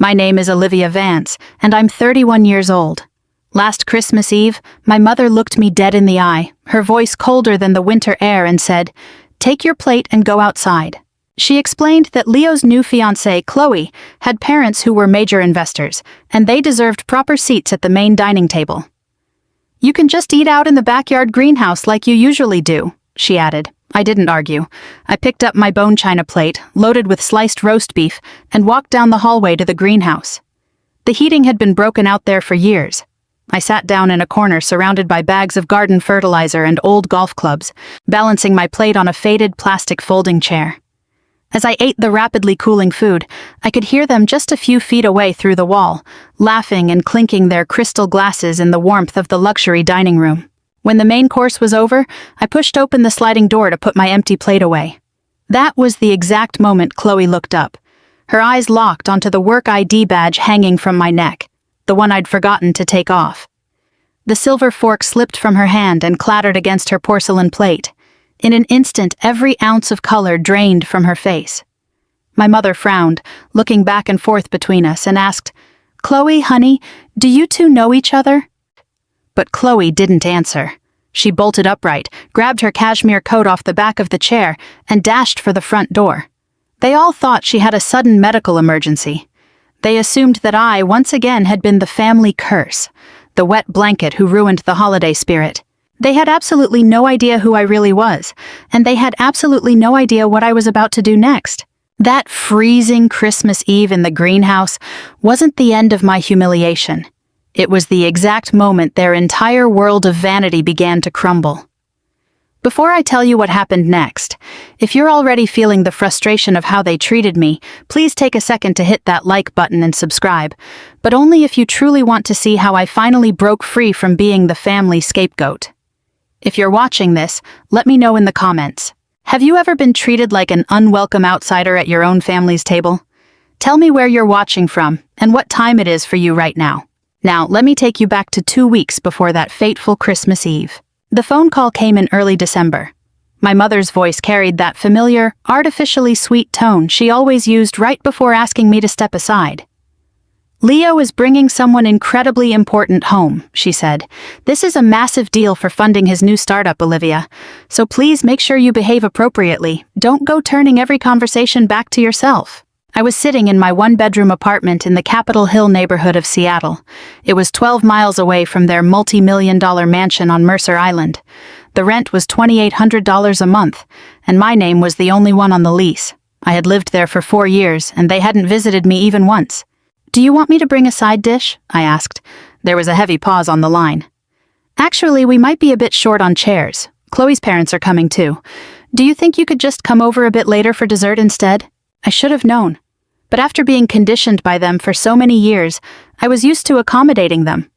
My name is Olivia Vance, and I'm 31 years old. Last Christmas Eve, my mother looked me dead in the eye, her voice colder than the winter air, and said, "Take your plate and go outside." She explained that Leo's new fiancée, Chloe, had parents who were major investors, and they deserved proper seats at the main dining table. "You can just eat out in the backyard greenhouse like you usually do," she added. I didn't argue. I picked up my bone china plate, loaded with sliced roast beef, and walked down the hallway to the greenhouse. The heating had been broken out there for years. I sat down in a corner surrounded by bags of garden fertilizer and old golf clubs, balancing my plate on a faded plastic folding chair. As I ate the rapidly cooling food, I could hear them just a few feet away through the wall, laughing and clinking their crystal glasses in the warmth of the luxury dining room. When the main course was over, I pushed open the sliding door to put my empty plate away. That was the exact moment Chloe looked up. Her eyes locked onto the work ID badge hanging from my neck, the one I'd forgotten to take off. The silver fork slipped from her hand and clattered against her porcelain plate. In an instant, every ounce of color drained from her face. My mother frowned, looking back and forth between us, and asked, "Chloe, honey, do you two know each other?" But Chloe didn't answer. She bolted upright, grabbed her cashmere coat off the back of the chair, and dashed for the front door. They all thought she had a sudden medical emergency. They assumed that I, once again, had been the family curse, the wet blanket who ruined the holiday spirit. They had absolutely no idea who I really was, and they had absolutely no idea what I was about to do next. That freezing Christmas Eve in the greenhouse wasn't the end of my humiliation. It was the exact moment their entire world of vanity began to crumble. Before I tell you what happened next, if you're already feeling the frustration of how they treated me, please take a second to hit that like button and subscribe, but only if you truly want to see how I finally broke free from being the family scapegoat. If you're watching this, let me know in the comments. Have you ever been treated like an unwelcome outsider at your own family's table? Tell me where you're watching from and what time it is for you right now. Now, let me take you back to 2 weeks before that fateful Christmas Eve. The phone call came in early December. My mother's voice carried that familiar, artificially sweet tone she always used right before asking me to step aside. "Leo is bringing someone incredibly important home," she said. "This is a massive deal for funding his new startup, Olivia. So please make sure you behave appropriately. Don't go turning every conversation back to yourself." I was sitting in my one-bedroom apartment in the Capitol Hill neighborhood of Seattle. It was 12 miles away from their multi-million-dollar mansion on Mercer Island. The rent was $2,800 a month, and my name was the only one on the lease. I had lived there for 4 years, and they hadn't visited me even once. "Do you want me to bring a side dish?" I asked. There was a heavy pause on the line. "Actually, we might be a bit short on chairs. Chloe's parents are coming too. Do you think you could just come over a bit later for dessert instead?" I should have known. But after being conditioned by them for so many years, I was used to accommodating them.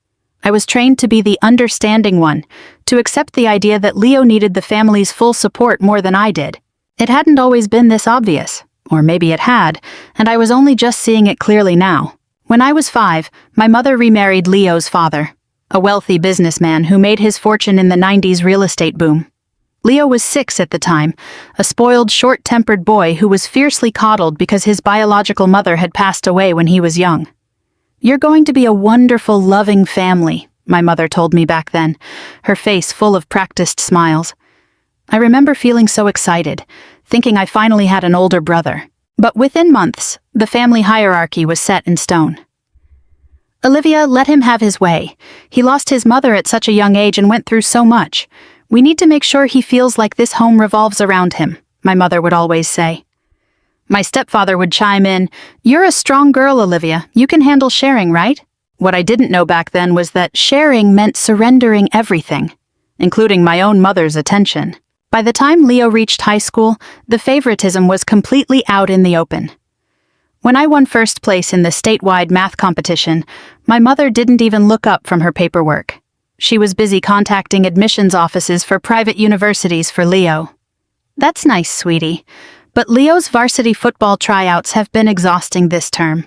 I was trained to be the understanding one, to accept the idea that Leo needed the family's full support more than I did. It hadn't always been this obvious, or maybe it had, and I was only just seeing it clearly now. When I was 5, my mother remarried Leo's father, a wealthy businessman who made his fortune in the 90s real estate boom. Leo was 6 at the time, a spoiled, short-tempered boy who was fiercely coddled because his biological mother had passed away when he was young. "You're going to be a wonderful, loving family," my mother told me back then, her face full of practiced smiles. I remember feeling so excited, thinking I finally had an older brother. But within months, the family hierarchy was set in stone. "Olivia, let him have his way. He lost his mother at such a young age and went through so much. We need to make sure he feels like this home revolves around him," my mother would always say. My stepfather would chime in, "You're a strong girl, Olivia. You can handle sharing, right?" What I didn't know back then was that sharing meant surrendering everything, including my own mother's attention. By the time Leo reached high school, the favoritism was completely out in the open. When I won first place in the statewide math competition, my mother didn't even look up from her paperwork. She was busy contacting admissions offices for private universities for Leo. "That's nice, sweetie. But Leo's varsity football tryouts have been exhausting this term.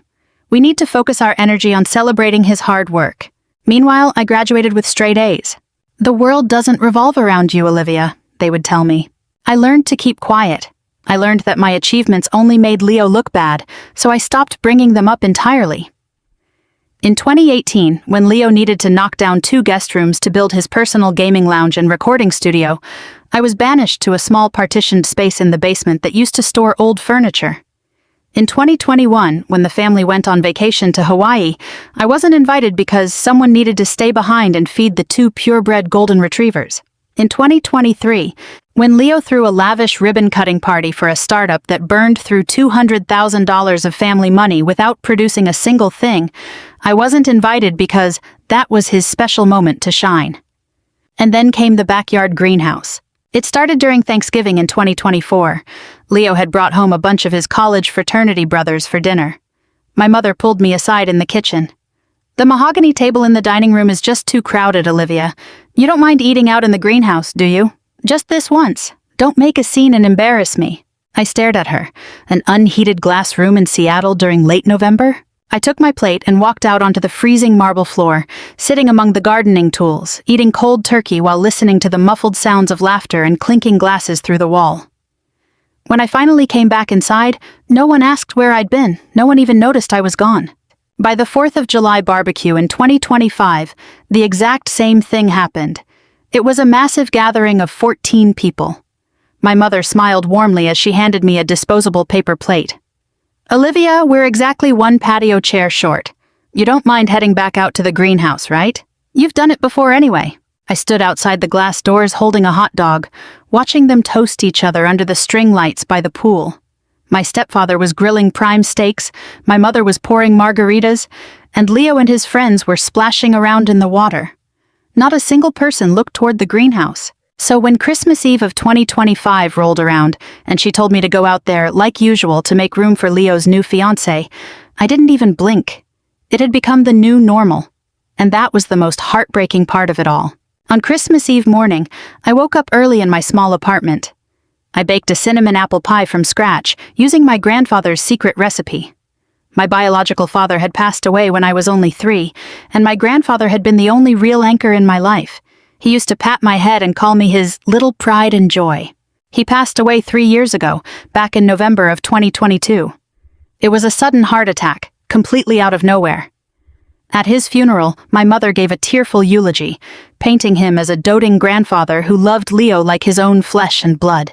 We need to focus our energy on celebrating his hard work." Meanwhile, I graduated with straight A's. "The world doesn't revolve around you, Olivia," they would tell me. I learned to keep quiet. I learned that my achievements only made Leo look bad, so I stopped bringing them up entirely. In 2018, when Leo needed to knock down 2 guest rooms to build his personal gaming lounge and recording studio, I was banished to a small partitioned space in the basement that used to store old furniture. In 2021, when the family went on vacation to Hawaii, I wasn't invited because someone needed to stay behind and feed the 2 purebred golden retrievers. In 2023, when Leo threw a lavish ribbon-cutting party for a startup that burned through $200,000 of family money without producing a single thing, I wasn't invited because that was his special moment to shine. And then came the backyard greenhouse. It started during Thanksgiving in 2024. Leo had brought home a bunch of his college fraternity brothers for dinner. My mother pulled me aside in the kitchen. "The mahogany table in the dining room is just too crowded, Olivia. You don't mind eating out in the greenhouse, do you? Just this once. Don't make a scene and embarrass me." I stared at her. An unheated glass room in Seattle during late November? I took my plate and walked out onto the freezing marble floor, sitting among the gardening tools, eating cold turkey while listening to the muffled sounds of laughter and clinking glasses through the wall. When I finally came back inside, no one asked where I'd been. No one even noticed I was gone. By the 4th of July barbecue in 2025, the exact same thing happened. It was a massive gathering of 14 people. My mother smiled warmly as she handed me a disposable paper plate. "Olivia, we're exactly 1 patio chair short. You don't mind heading back out to the greenhouse, right? You've done it before anyway." I stood outside the glass doors holding a hot dog, watching them toast each other under the string lights by the pool. My stepfather was grilling prime steaks, my mother was pouring margaritas, and Leo and his friends were splashing around in the water. Not a single person looked toward the greenhouse. So when Christmas Eve of 2025 rolled around, and she told me to go out there, like usual, to make room for Leo's new fiancé, I didn't even blink. It had become the new normal. And that was the most heartbreaking part of it all. On Christmas Eve morning, I woke up early in my small apartment. I baked a cinnamon apple pie from scratch, using my grandfather's secret recipe. My biological father had passed away when I was only 3, and my grandfather had been the only real anchor in my life. He used to pat my head and call me his little pride and joy. He passed away 3 years ago, back in November of 2022. It was a sudden heart attack, completely out of nowhere. At his funeral, my mother gave a tearful eulogy, painting him as a doting grandfather who loved Leo like his own flesh and blood.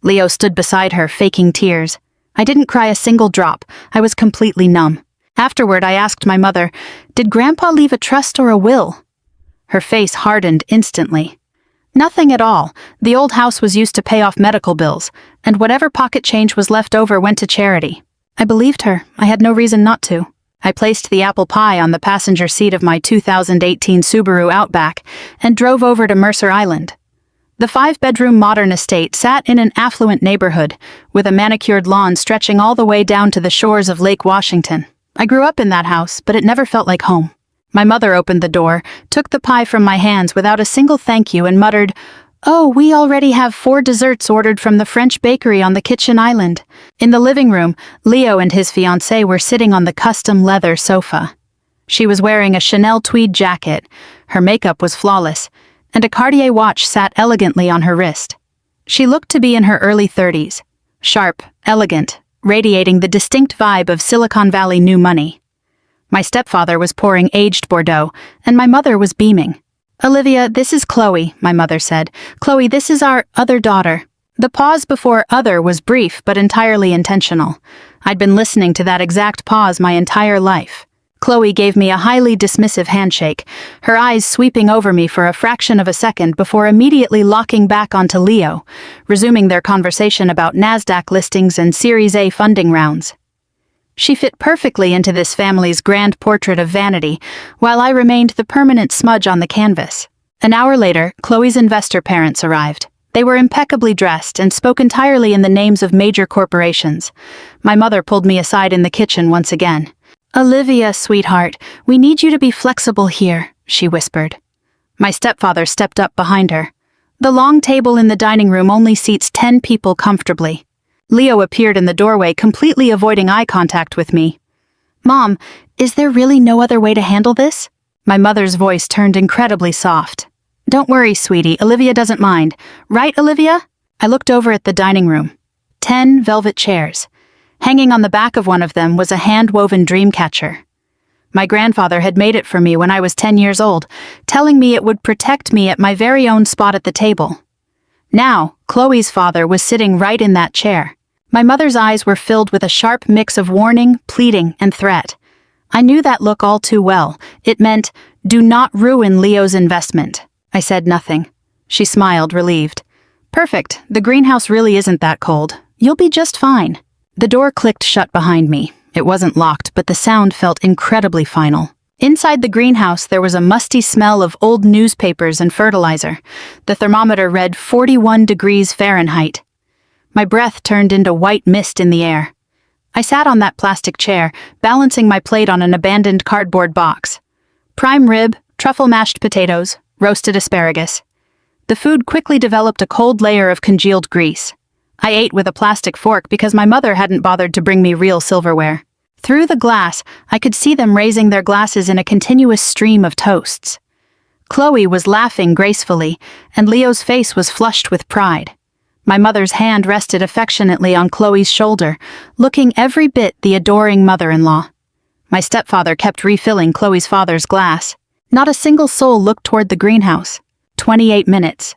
Leo stood beside her, faking tears. I didn't cry a single drop. I was completely numb. Afterward, I asked my mother, "Did Grandpa leave a trust or a will?" Her face hardened instantly. "Nothing at all. The old house was used to pay off medical bills, and whatever pocket change was left over went to charity." I believed her. I had no reason not to. I placed the apple pie on the passenger seat of my 2018 Subaru Outback and drove over to Mercer Island. The 5-bedroom modern estate sat in an affluent neighborhood, with a manicured lawn stretching all the way down to the shores of Lake Washington. I grew up in that house, but it never felt like home. My mother opened the door, took the pie from my hands without a single thank you, and muttered, "Oh, we already have 4 desserts ordered from the French bakery on the kitchen island." In the living room, Leo and his fiancée were sitting on the custom leather sofa. She was wearing a Chanel tweed jacket, her makeup was flawless, and a Cartier watch sat elegantly on her wrist. She looked to be in her early 30s, sharp, elegant, radiating the distinct vibe of Silicon Valley new money. My stepfather was pouring aged Bordeaux, and my mother was beaming. "Olivia, this is Chloe," my mother said. "Chloe, this is our other daughter." The pause before "other" was brief but entirely intentional. I'd been listening to that exact pause my entire life. Chloe gave me a highly dismissive handshake, her eyes sweeping over me for a fraction of a second before immediately locking back onto Leo, resuming their conversation about NASDAQ listings and Series A funding rounds. She fit perfectly into this family's grand portrait of vanity, while I remained the permanent smudge on the canvas. An hour later, Chloe's investor parents arrived. They were impeccably dressed and spoke entirely in the names of major corporations. My mother pulled me aside in the kitchen once again. "Olivia, sweetheart, we need you to be flexible here," she whispered. My stepfather stepped up behind her. "The long table in the dining room only seats 10 people comfortably." Leo appeared in the doorway, completely avoiding eye contact with me. "Mom, is there really no other way to handle this?" My mother's voice turned incredibly soft. "Don't worry, sweetie, Olivia doesn't mind. Right, Olivia?" I looked over at the dining room. 10 velvet chairs. Hanging on the back of one of them was a hand-woven dream catcher. My grandfather had made it for me when I was 10 years old, telling me it would protect me at my very own spot at the table. Now, Chloe's father was sitting right in that chair. My mother's eyes were filled with a sharp mix of warning, pleading, and threat. I knew that look all too well. It meant, "Do not ruin Leo's investment." I said nothing. She smiled, relieved. "Perfect. The greenhouse really isn't that cold. You'll be just fine." The door clicked shut behind me. It wasn't locked, but the sound felt incredibly final. Inside the greenhouse, there was a musty smell of old newspapers and fertilizer. The thermometer read 41 degrees Fahrenheit. My breath turned into white mist in the air. I sat on that plastic chair, balancing my plate on an abandoned cardboard box. Prime rib, truffle mashed potatoes, roasted asparagus. The food quickly developed a cold layer of congealed grease. I ate with a plastic fork because my mother hadn't bothered to bring me real silverware. Through the glass, I could see them raising their glasses in a continuous stream of toasts. Chloe was laughing gracefully, and Leo's face was flushed with pride. My mother's hand rested affectionately on Chloe's shoulder, looking every bit the adoring mother-in-law. My stepfather kept refilling Chloe's father's glass. Not a single soul looked toward the greenhouse. 28 minutes.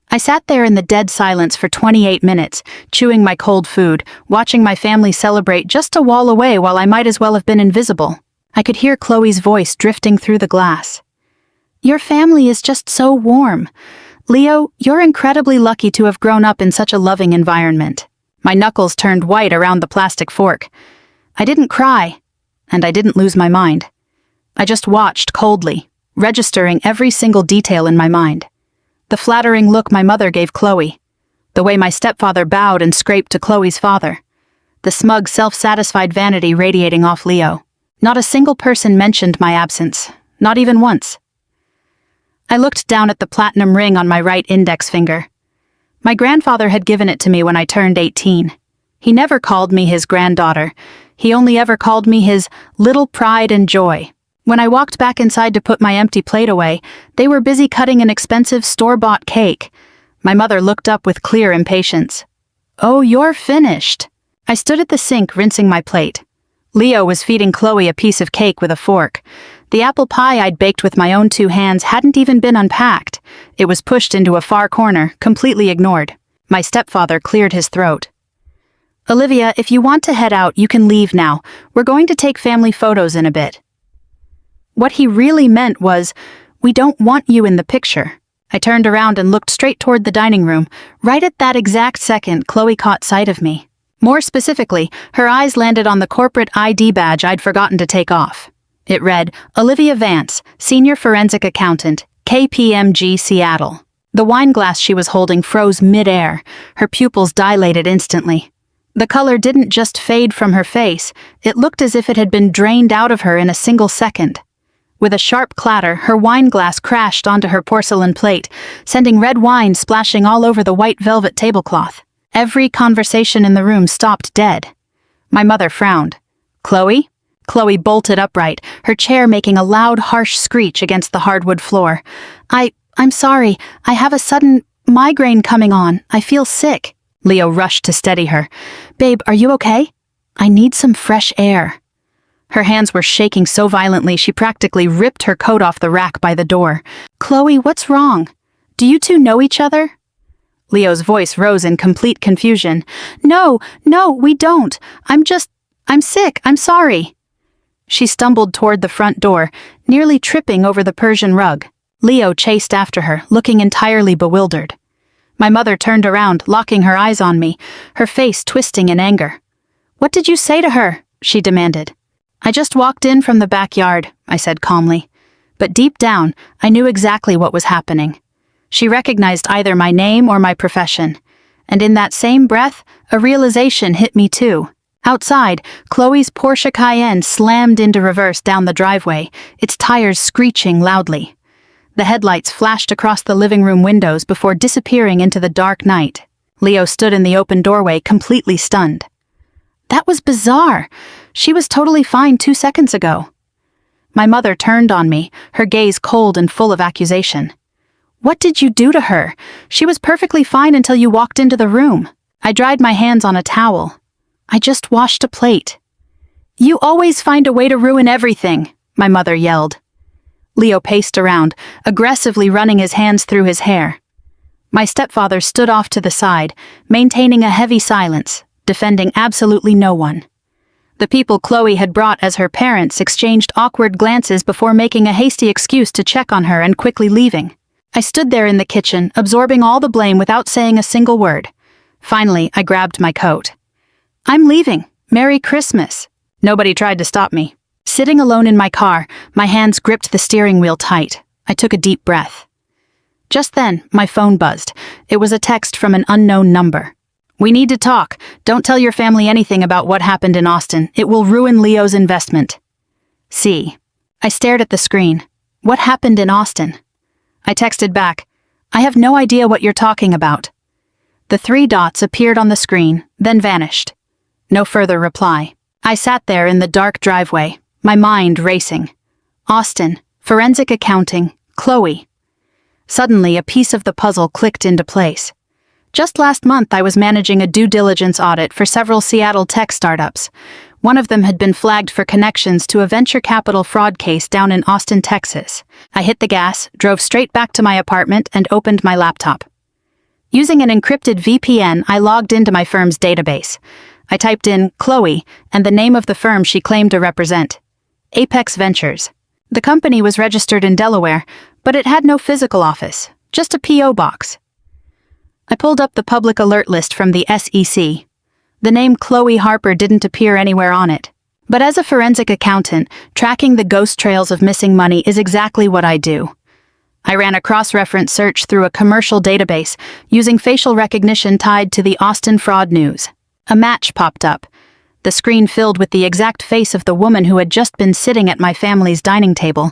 I sat there in the dead silence for 28 minutes, chewing my cold food, watching my family celebrate just a wall away while I might as well have been invisible. I could hear Chloe's voice drifting through the glass. "Your family is just so warm. Leo, you're incredibly lucky to have grown up in such a loving environment." My knuckles turned white around the plastic fork. I didn't cry, and I didn't lose my mind. I just watched coldly, registering every single detail in my mind. The flattering look my mother gave Chloe. The way my stepfather bowed and scraped to Chloe's father. The smug, self-satisfied vanity radiating off Leo. Not a single person mentioned my absence, not even once. I looked down at the platinum ring on my right index finger. My grandfather had given it to me when I turned 18. He never called me his granddaughter. He only ever called me his little pride and joy. When I walked back inside to put my empty plate away, they were busy cutting an expensive store-bought cake. My mother looked up with clear impatience. "Oh, you're finished." I stood at the sink rinsing my plate. Leo was feeding Chloe a piece of cake with a fork. The apple pie I'd baked with my own 2 hands hadn't even been unpacked. It was pushed into a far corner, completely ignored. My stepfather cleared his throat. "Olivia, if you want to head out, you can leave now. We're going to take family photos in a bit." What he really meant was, "We don't want you in the picture." I turned around and looked straight toward the dining room. Right at that exact second, Chloe caught sight of me. More specifically, her eyes landed on the corporate ID badge I'd forgotten to take off. It read, "Olivia Vance, Senior Forensic Accountant, KPMG Seattle." The wine glass she was holding froze mid-air. Her pupils dilated instantly. The color didn't just fade from her face, it looked as if it had been drained out of her in a single second. With a sharp clatter, her wine glass crashed onto her porcelain plate, sending red wine splashing all over the white velvet tablecloth. Every conversation in the room stopped dead. My mother frowned. "Chloe?" Chloe bolted upright, her chair making a loud, harsh screech against the hardwood floor. I'm sorry. I have a sudden migraine coming on. I feel sick." Leo rushed to steady her. "Babe, are you okay? I need some fresh air." Her hands were shaking so violently she practically ripped her coat off the rack by the door. "Chloe, what's wrong? Do you two know each other?" Leo's voice rose in complete confusion. No, we don't. I'm sick, I'm sorry." She stumbled toward the front door, nearly tripping over the Persian rug. Leo chased after her, looking entirely bewildered. My mother turned around, locking her eyes on me, her face twisting in anger. "What did you say to her?" she demanded. "I just walked in from the backyard," I said calmly. But deep down, I knew exactly what was happening. She recognized either my name or my profession. And in that same breath, a realization hit me too. Outside, Chloe's Porsche Cayenne slammed into reverse down the driveway, its tires screeching loudly. The headlights flashed across the living room windows before disappearing into the dark night. Leo stood in the open doorway, completely stunned. That was bizarre. She was totally fine 2 seconds ago. My mother turned on me, her gaze cold and full of accusation. "What did you do to her? She was perfectly fine until you walked into the room." I dried my hands on a towel. I just washed a plate. "You always find a way to ruin everything," my mother yelled. Leo paced around, aggressively running his hands through his hair. My stepfather stood off to the side, maintaining a heavy silence, defending absolutely no one. The people Chloe had brought as her parents exchanged awkward glances before making a hasty excuse to check on her and quickly leaving. I stood there in the kitchen, absorbing all the blame without saying a single word. Finally, I grabbed my coat. "I'm leaving. Merry Christmas." Nobody tried to stop me. Sitting alone in my car, my hands gripped the steering wheel tight. I took a deep breath. Just then, my phone buzzed. It was a text from an unknown number. "We need to talk. Don't tell your family anything about what happened in Austin. It will ruin Leo's investment." See. I stared at the screen. What happened in Austin? I texted back, "I have no idea what you're talking about." The 3 dots appeared on the screen, then vanished. No further reply. I sat there in the dark driveway, my mind racing. Austin, forensic accounting, Chloe. Suddenly, a piece of the puzzle clicked into place. Just last month, I was managing a due diligence audit for several Seattle tech startups. One of them had been flagged for connections to a venture capital fraud case down in Austin, Texas. I hit the gas, drove straight back to my apartment, and opened my laptop. Using an encrypted VPN, I logged into my firm's database. I typed in Chloe and the name of the firm she claimed to represent, Apex Ventures. The company was registered in Delaware, but it had no physical office, just a P.O. box. I pulled up the public alert list from the SEC. The name Chloe Harper didn't appear anywhere on it. But as a forensic accountant, tracking the ghost trails of missing money is exactly what I do. I ran a cross-reference search through a commercial database using facial recognition tied to the Austin fraud news. A match popped up. The screen filled with the exact face of the woman who had just been sitting at my family's dining table.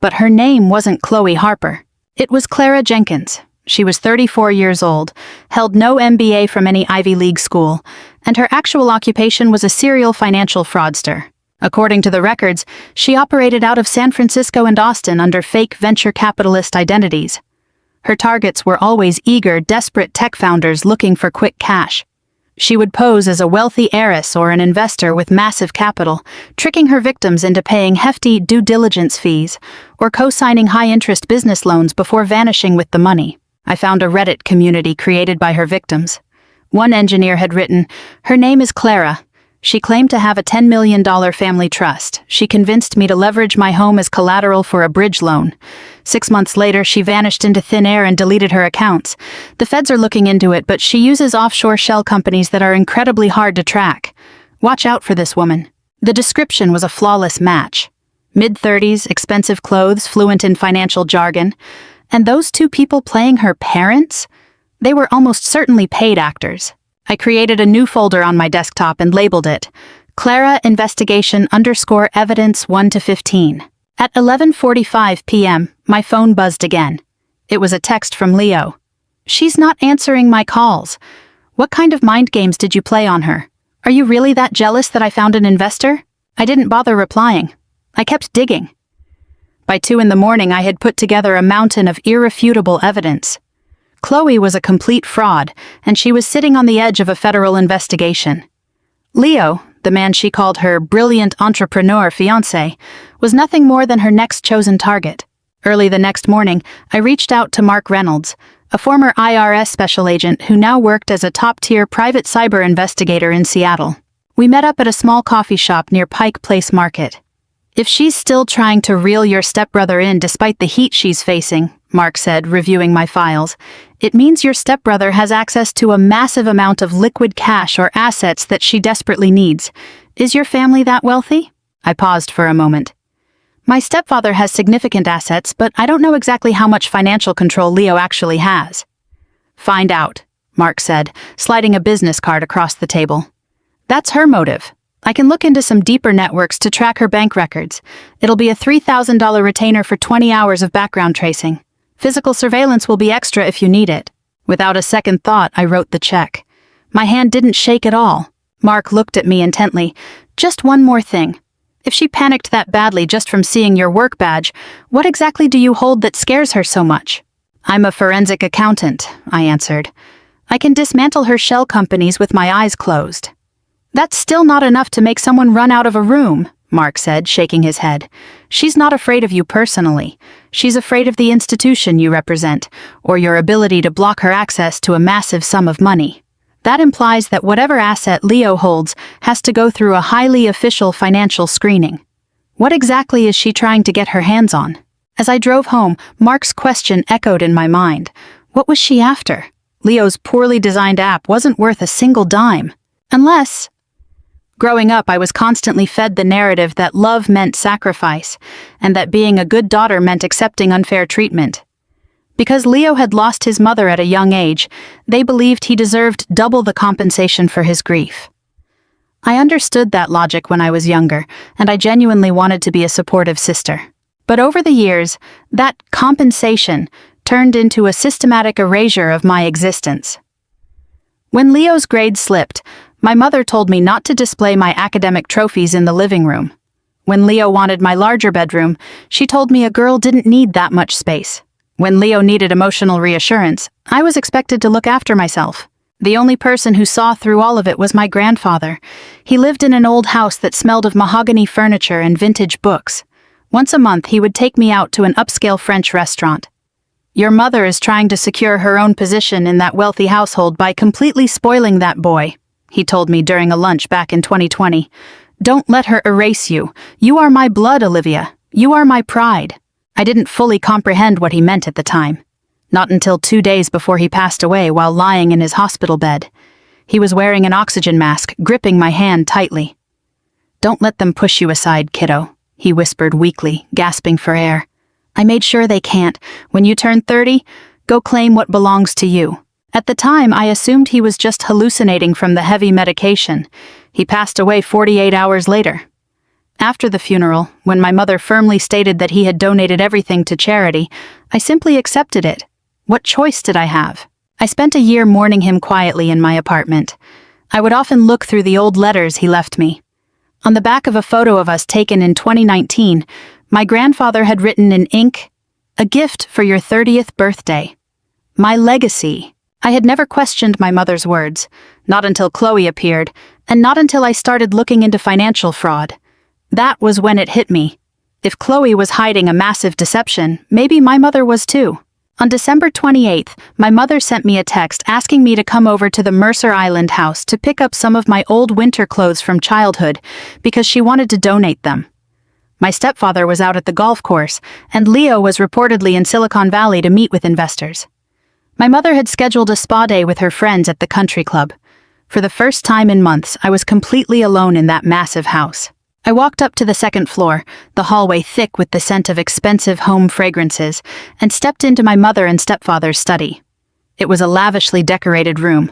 But her name wasn't Chloe Harper. It was Clara Jenkins. She was 34 years old, held no MBA from any Ivy League school, and her actual occupation was a serial financial fraudster. According to the records, she operated out of San Francisco and Austin under fake venture capitalist identities. Her targets were always eager, desperate tech founders looking for quick cash. She would pose as a wealthy heiress or an investor with massive capital, tricking her victims into paying hefty due diligence fees or co-signing high-interest business loans before vanishing with the money. I found a Reddit community created by her victims. One engineer had written, "Her name is Clara. She claimed to have a $10 million family trust. She convinced me to leverage my home as collateral for a bridge loan. 6 months later, she vanished into thin air and deleted her accounts. The feds are looking into it, but she uses offshore shell companies that are incredibly hard to track. Watch out for this woman." The description was a flawless match. Mid-30s, expensive clothes, fluent in financial jargon. And those 2 people playing her parents? They were almost certainly paid actors. I created a new folder on my desktop and labeled it Clara Investigation _Evidence 1 to 15. At 11:45 p.m., my phone buzzed again. It was a text from Leo. "She's not answering my calls. What kind of mind games did you play on her? Are you really that jealous that I found an investor?" I didn't bother replying. I kept digging. By 2 in the morning, I had put together a mountain of irrefutable evidence. Chloe was a complete fraud, and she was sitting on the edge of a federal investigation. Leo, the man she called her brilliant entrepreneur fiancé, was nothing more than her next chosen target. Early the next morning, I reached out to Mark Reynolds, a former IRS special agent who now worked as a top-tier private cyber investigator in Seattle. We met up at a small coffee shop near Pike Place Market. "If she's still trying to reel your stepbrother in despite the heat she's facing," Mark said, reviewing my files, "it means your stepbrother has access to a massive amount of liquid cash or assets that she desperately needs. Is your family that wealthy?" I paused for a moment. "My stepfather has significant assets, but I don't know exactly how much financial control Leo actually has." "Find out," Mark said, sliding a business card across the table. "That's her motive. I can look into some deeper networks to track her bank records. It'll be a $3,000 retainer for 20 hours of background tracing. Physical surveillance will be extra if you need it." Without a second thought, I wrote the check. My hand didn't shake at all. Mark looked at me intently. "Just one more thing. If she panicked that badly just from seeing your work badge, what exactly do you hold that scares her so much?" "I'm a forensic accountant," I answered. I can dismantle her shell companies with my eyes closed." "That's still not enough to make someone run out of a room," Mark said, shaking his head. "She's not afraid of you personally. She's afraid of the institution you represent, or your ability to block her access to a massive sum of money. That implies that whatever asset Leo holds has to go through a highly official financial screening. What exactly is she trying to get her hands on?" As I drove home, Mark's question echoed in my mind. What was she after? Leo's poorly designed app wasn't worth a single dime. Unless... Growing up, I was constantly fed the narrative that love meant sacrifice, and that being a good daughter meant accepting unfair treatment. Because Leo had lost his mother at a young age, they believed he deserved double the compensation for his grief. I understood that logic when I was younger, and I genuinely wanted to be a supportive sister. But over the years, that compensation turned into a systematic erasure of my existence. When Leo's grades slipped, my mother told me not to display my academic trophies in the living room. When Leo wanted my larger bedroom, she told me a girl didn't need that much space. When Leo needed emotional reassurance, I was expected to look after myself. The only person who saw through all of it was my grandfather. He lived in an old house that smelled of mahogany furniture and vintage books. Once a month, he would take me out to an upscale French restaurant. "Your mother is trying to secure her own position in that wealthy household by completely spoiling that boy," he told me during a lunch back in 2020. "Don't let her erase you. You are my blood, Olivia. You are my pride." I didn't fully comprehend what he meant at the time. Not until 2 days before he passed away while lying in his hospital bed. He was wearing an oxygen mask, gripping my hand tightly. "Don't let them push you aside, kiddo," he whispered weakly, gasping for air. "I made sure they can't. When you turn 30, go claim what belongs to you." At the time, I assumed he was just hallucinating from the heavy medication. He passed away 48 hours later. After the funeral, when my mother firmly stated that he had donated everything to charity, I simply accepted it. What choice did I have? I spent a year mourning him quietly in my apartment. I would often look through the old letters he left me. On the back of a photo of us taken in 2019, my grandfather had written in ink, "A gift for your 30th birthday. My legacy." I had never questioned my mother's words, not until Chloe appeared, and not until I started looking into financial fraud. That was when it hit me. If Chloe was hiding a massive deception, maybe my mother was too. On December 28th, my mother sent me a text asking me to come over to the Mercer Island house to pick up some of my old winter clothes from childhood because she wanted to donate them. My stepfather was out at the golf course, and Leo was reportedly in Silicon Valley to meet with investors. My mother had scheduled a spa day with her friends at the country club. For the first time in months, I was completely alone in that massive house. I walked up to the second floor, the hallway thick with the scent of expensive home fragrances, and stepped into my mother and stepfather's study. It was a lavishly decorated room.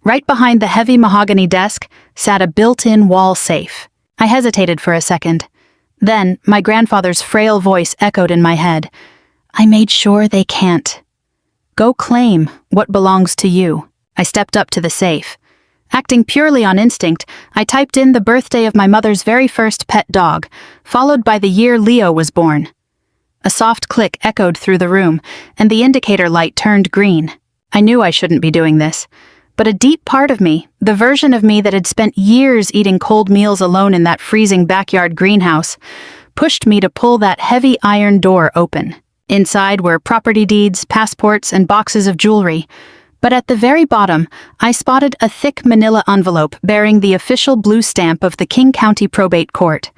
Right behind the heavy mahogany desk sat a built-in wall safe. I hesitated for a second. Then, my grandfather's frail voice echoed in my head. "I made sure they can't. Go claim what belongs to you." I stepped up to the safe. Acting purely on instinct, I typed in the birthday of my mother's very first pet dog, followed by the year Leo was born. A soft click echoed through the room, and the indicator light turned green. I knew I shouldn't be doing this, but a deep part of me, the version of me that had spent years eating cold meals alone in that freezing backyard greenhouse, pushed me to pull that heavy iron door open. Inside were property deeds, passports, and boxes of jewelry. But at the very bottom, I spotted a thick manila envelope bearing the official blue stamp of the King County Probate Court.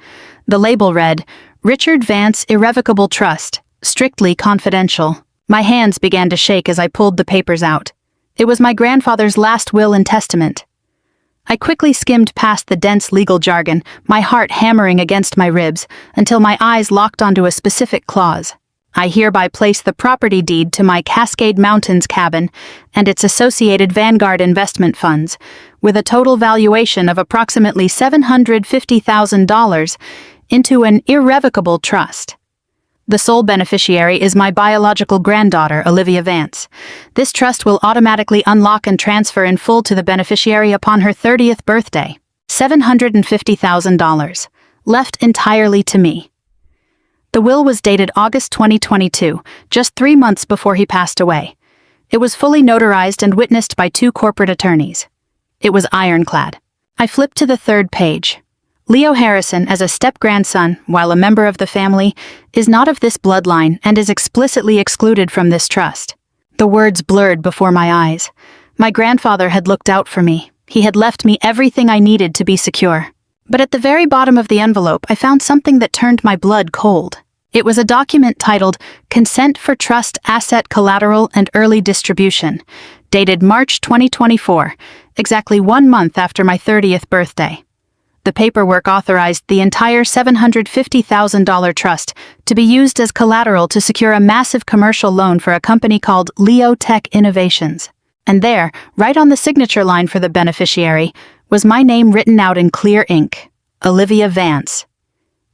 The label read, "Richard Vance Irrevocable Trust, Strictly Confidential." My hands began to shake as I pulled the papers out. It was my grandfather's last will and testament. I quickly skimmed past the dense legal jargon, my heart hammering against my ribs, until my eyes locked onto a specific clause. "I hereby place the property deed to my Cascade Mountains cabin and its associated Vanguard investment funds, with a total valuation of approximately $750,000, into an irrevocable trust. The sole beneficiary is my biological granddaughter, Olivia Vance. This trust will automatically unlock and transfer in full to the beneficiary upon her 30th birthday. $750,000, left entirely to me." The will was dated August 2022, just 3 months before he passed away. It was fully notarized and witnessed by 2 corporate attorneys. It was ironclad. I flipped to the 3rd page. Leo Harrison, as a step-grandson, while a member of the family, is not of this bloodline and is explicitly excluded from this trust. The words blurred before my eyes. My grandfather had looked out for me. He had left me everything I needed to be secure. But at the very bottom of the envelope, I found something that turned my blood cold. It was a document titled Consent for Trust Asset Collateral and Early Distribution, dated March 2024, exactly 1 month after my 30th birthday. The paperwork authorized the entire $750,000 trust to be used as collateral to secure a massive commercial loan for a company called Leo Tech Innovations. And there, right on the signature line for the beneficiary, was my name written out in clear ink, Olivia Vance.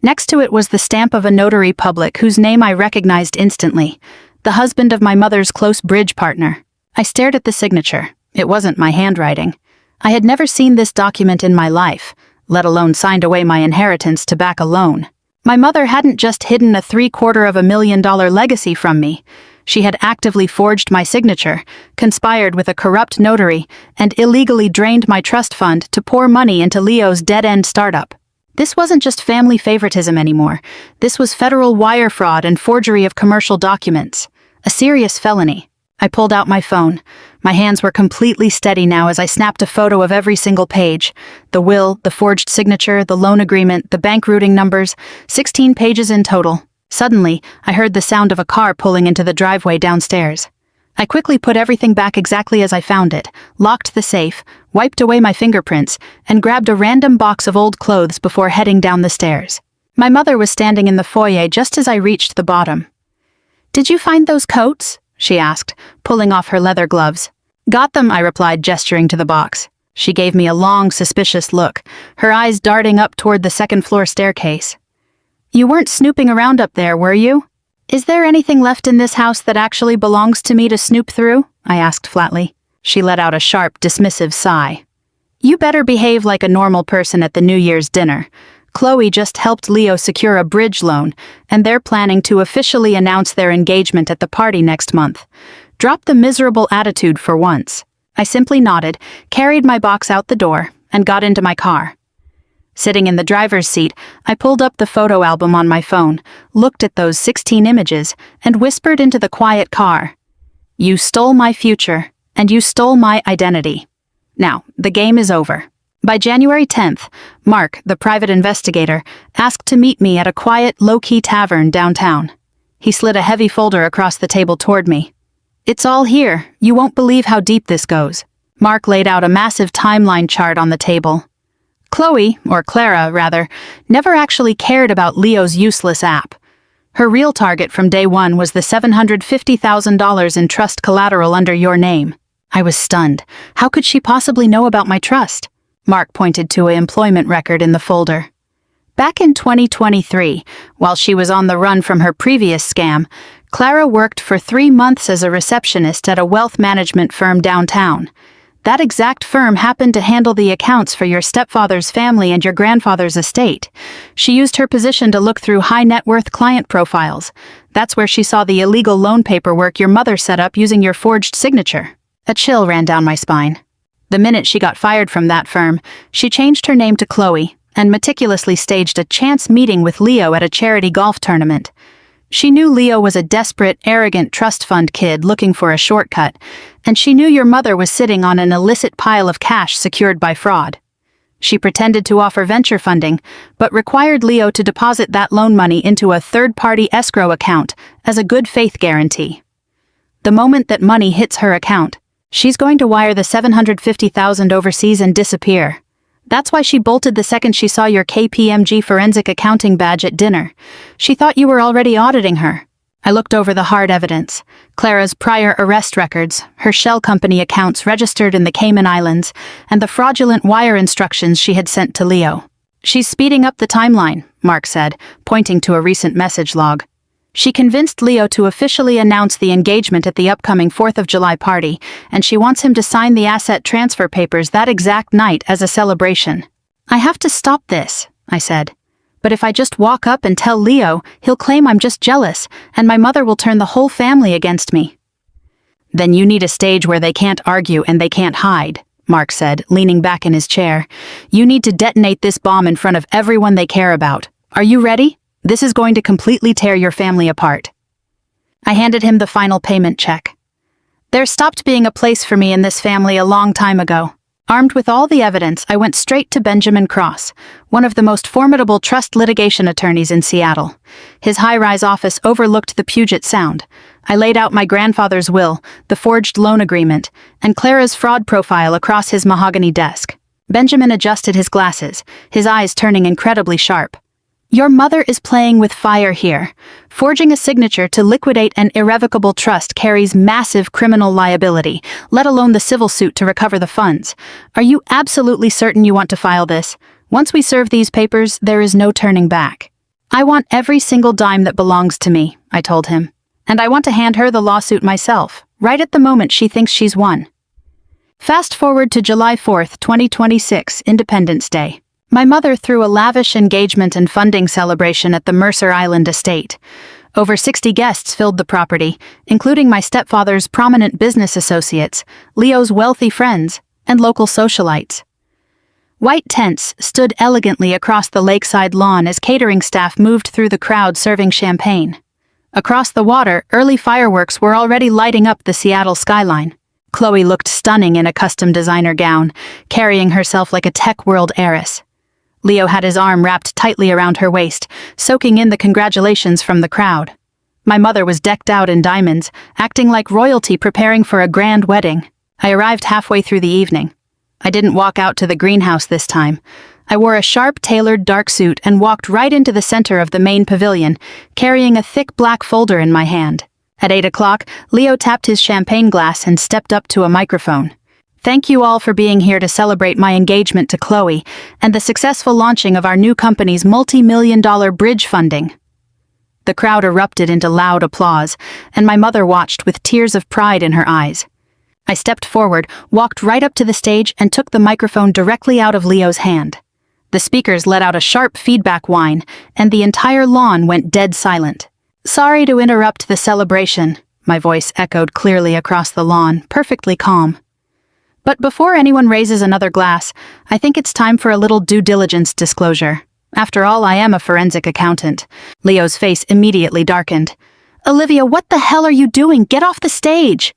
Next to it was the stamp of a notary public whose name I recognized instantly, the husband of my mother's close bridge partner. I stared at the signature. It wasn't my handwriting. I had never seen this document in my life, let alone signed away my inheritance to back a loan. My mother hadn't just hidden a $750,000 legacy from me. She had actively forged my signature, conspired with a corrupt notary, and illegally drained my trust fund to pour money into Leo's dead-end startup. This wasn't just family favoritism anymore. This was federal wire fraud and forgery of commercial documents. A serious felony. I pulled out my phone. My hands were completely steady now as I snapped a photo of every single page. The will, the forged signature, the loan agreement, the bank routing numbers, 16 pages in total. Suddenly, I heard the sound of a car pulling into the driveway downstairs. I quickly put everything back exactly as I found it, locked the safe, wiped away my fingerprints, and grabbed a random box of old clothes before heading down the stairs. My mother was standing in the foyer just as I reached the bottom. "Did you find those coats?" she asked, pulling off her leather gloves. "Got them," I replied, gesturing to the box. She gave me a long, suspicious look, her eyes darting up toward the second-floor staircase. "You weren't snooping around up there, were you? Is there anything left in this house that actually belongs to me to snoop through?" I asked flatly. She let out a sharp, dismissive sigh. "You better behave like a normal person at the New Year's dinner. Chloe just helped Leo secure a bridge loan, and they're planning to officially announce their engagement at the party next month. Drop the miserable attitude for once." I simply nodded, carried my box out the door, and got into my car. Sitting in the driver's seat, I pulled up the photo album on my phone, looked at those 16 images, and whispered into the quiet car, "You stole my future, and you stole my identity. Now, the game is over." By January 10th, Mark, the private investigator, asked to meet me at a quiet, low-key tavern downtown. He slid a heavy folder across the table toward me. "It's all here. You won't believe how deep this goes." Mark laid out a massive timeline chart on the table. Chloe, or Clara, rather, never actually cared about Leo's useless app. Her real target from day one was the $750,000 in trust collateral under your name. I was stunned. How could she possibly know about my trust? Mark pointed to an employment record in the folder. Back in 2023, while she was on the run from her previous scam, Clara worked for 3 months as a receptionist at a wealth management firm downtown. That exact firm happened to handle the accounts for your stepfather's family and your grandfather's estate. She used her position to look through high-net-worth client profiles. That's where she saw the illegal loan paperwork your mother set up using your forged signature. A chill ran down my spine. The minute she got fired from that firm, she changed her name to Chloe and meticulously staged a chance meeting with Leo at a charity golf tournament. She knew Leo was a desperate, arrogant trust fund kid looking for a shortcut, and she knew your mother was sitting on an illicit pile of cash secured by fraud. She pretended to offer venture funding, but required Leo to deposit that loan money into a third-party escrow account as a good faith guarantee. The moment that money hits her account, she's going to wire the $750,000 overseas and disappear. That's why she bolted the second she saw your KPMG forensic accounting badge at dinner. She thought you were already auditing her. I looked over the hard evidence. Clara's prior arrest records, her shell company accounts registered in the Cayman Islands, and the fraudulent wire instructions she had sent to Leo. "She's speeding up the timeline," Mark said, pointing to a recent message log. "She convinced Leo to officially announce the engagement at the upcoming 4th of July party, and she wants him to sign the asset transfer papers that exact night as a celebration." "I have to stop this," I said. "But if I just walk up and tell Leo, he'll claim I'm just jealous, and my mother will turn the whole family against me." Then you need a stage where they can't argue and they can't hide, Mark said, leaning back in his chair. You need to detonate this bomb in front of everyone they care about. Are you ready? This is going to completely tear your family apart. I handed him the final payment check. There stopped being a place for me in this family a long time ago. Armed with all the evidence, I went straight to Benjamin Cross, one of the most formidable trust litigation attorneys in Seattle. His high-rise office overlooked the Puget Sound. I laid out my grandfather's will, the forged loan agreement, and Clara's fraud profile across his mahogany desk. Benjamin adjusted his glasses, his eyes turning incredibly sharp. Your mother is playing with fire here. Forging a signature to liquidate an irrevocable trust carries massive criminal liability, let alone the civil suit to recover the funds. Are you absolutely certain you want to file this? Once we serve these papers, there is no turning back. I want every single dime that belongs to me, I told him. And I want to hand her the lawsuit myself, right at the moment she thinks she's won. Fast forward to July 4th, 2026, Independence Day. My mother threw a lavish engagement and funding celebration at the Mercer Island estate. Over 60 guests filled the property, including my stepfather's prominent business associates, Leo's wealthy friends, and local socialites. White tents stood elegantly across the lakeside lawn as catering staff moved through the crowd serving champagne. Across the water, early fireworks were already lighting up the Seattle skyline. Chloe looked stunning in a custom designer gown, carrying herself like a tech world heiress. Leo had his arm wrapped tightly around her waist, soaking in the congratulations from the crowd. My mother was decked out in diamonds, acting like royalty preparing for a grand wedding. I arrived halfway through the evening. I didn't walk out to the greenhouse this time. I wore a sharp, tailored dark suit and walked right into the center of the main pavilion, carrying a thick black folder in my hand. At 8 o'clock, Leo tapped his champagne glass and stepped up to a microphone. Thank you all for being here to celebrate my engagement to Chloe and the successful launching of our new company's multi-million-dollar bridge funding. The crowd erupted into loud applause, and my mother watched with tears of pride in her eyes. I stepped forward, walked right up to the stage, and took the microphone directly out of Leo's hand. The speakers let out a sharp feedback whine, and the entire lawn went dead silent. Sorry to interrupt the celebration, my voice echoed clearly across the lawn, perfectly calm. But before anyone raises another glass, I think it's time for a little due diligence disclosure. After all, I am a forensic accountant. Leo's face immediately darkened. Olivia, what the hell are you doing? Get off the stage!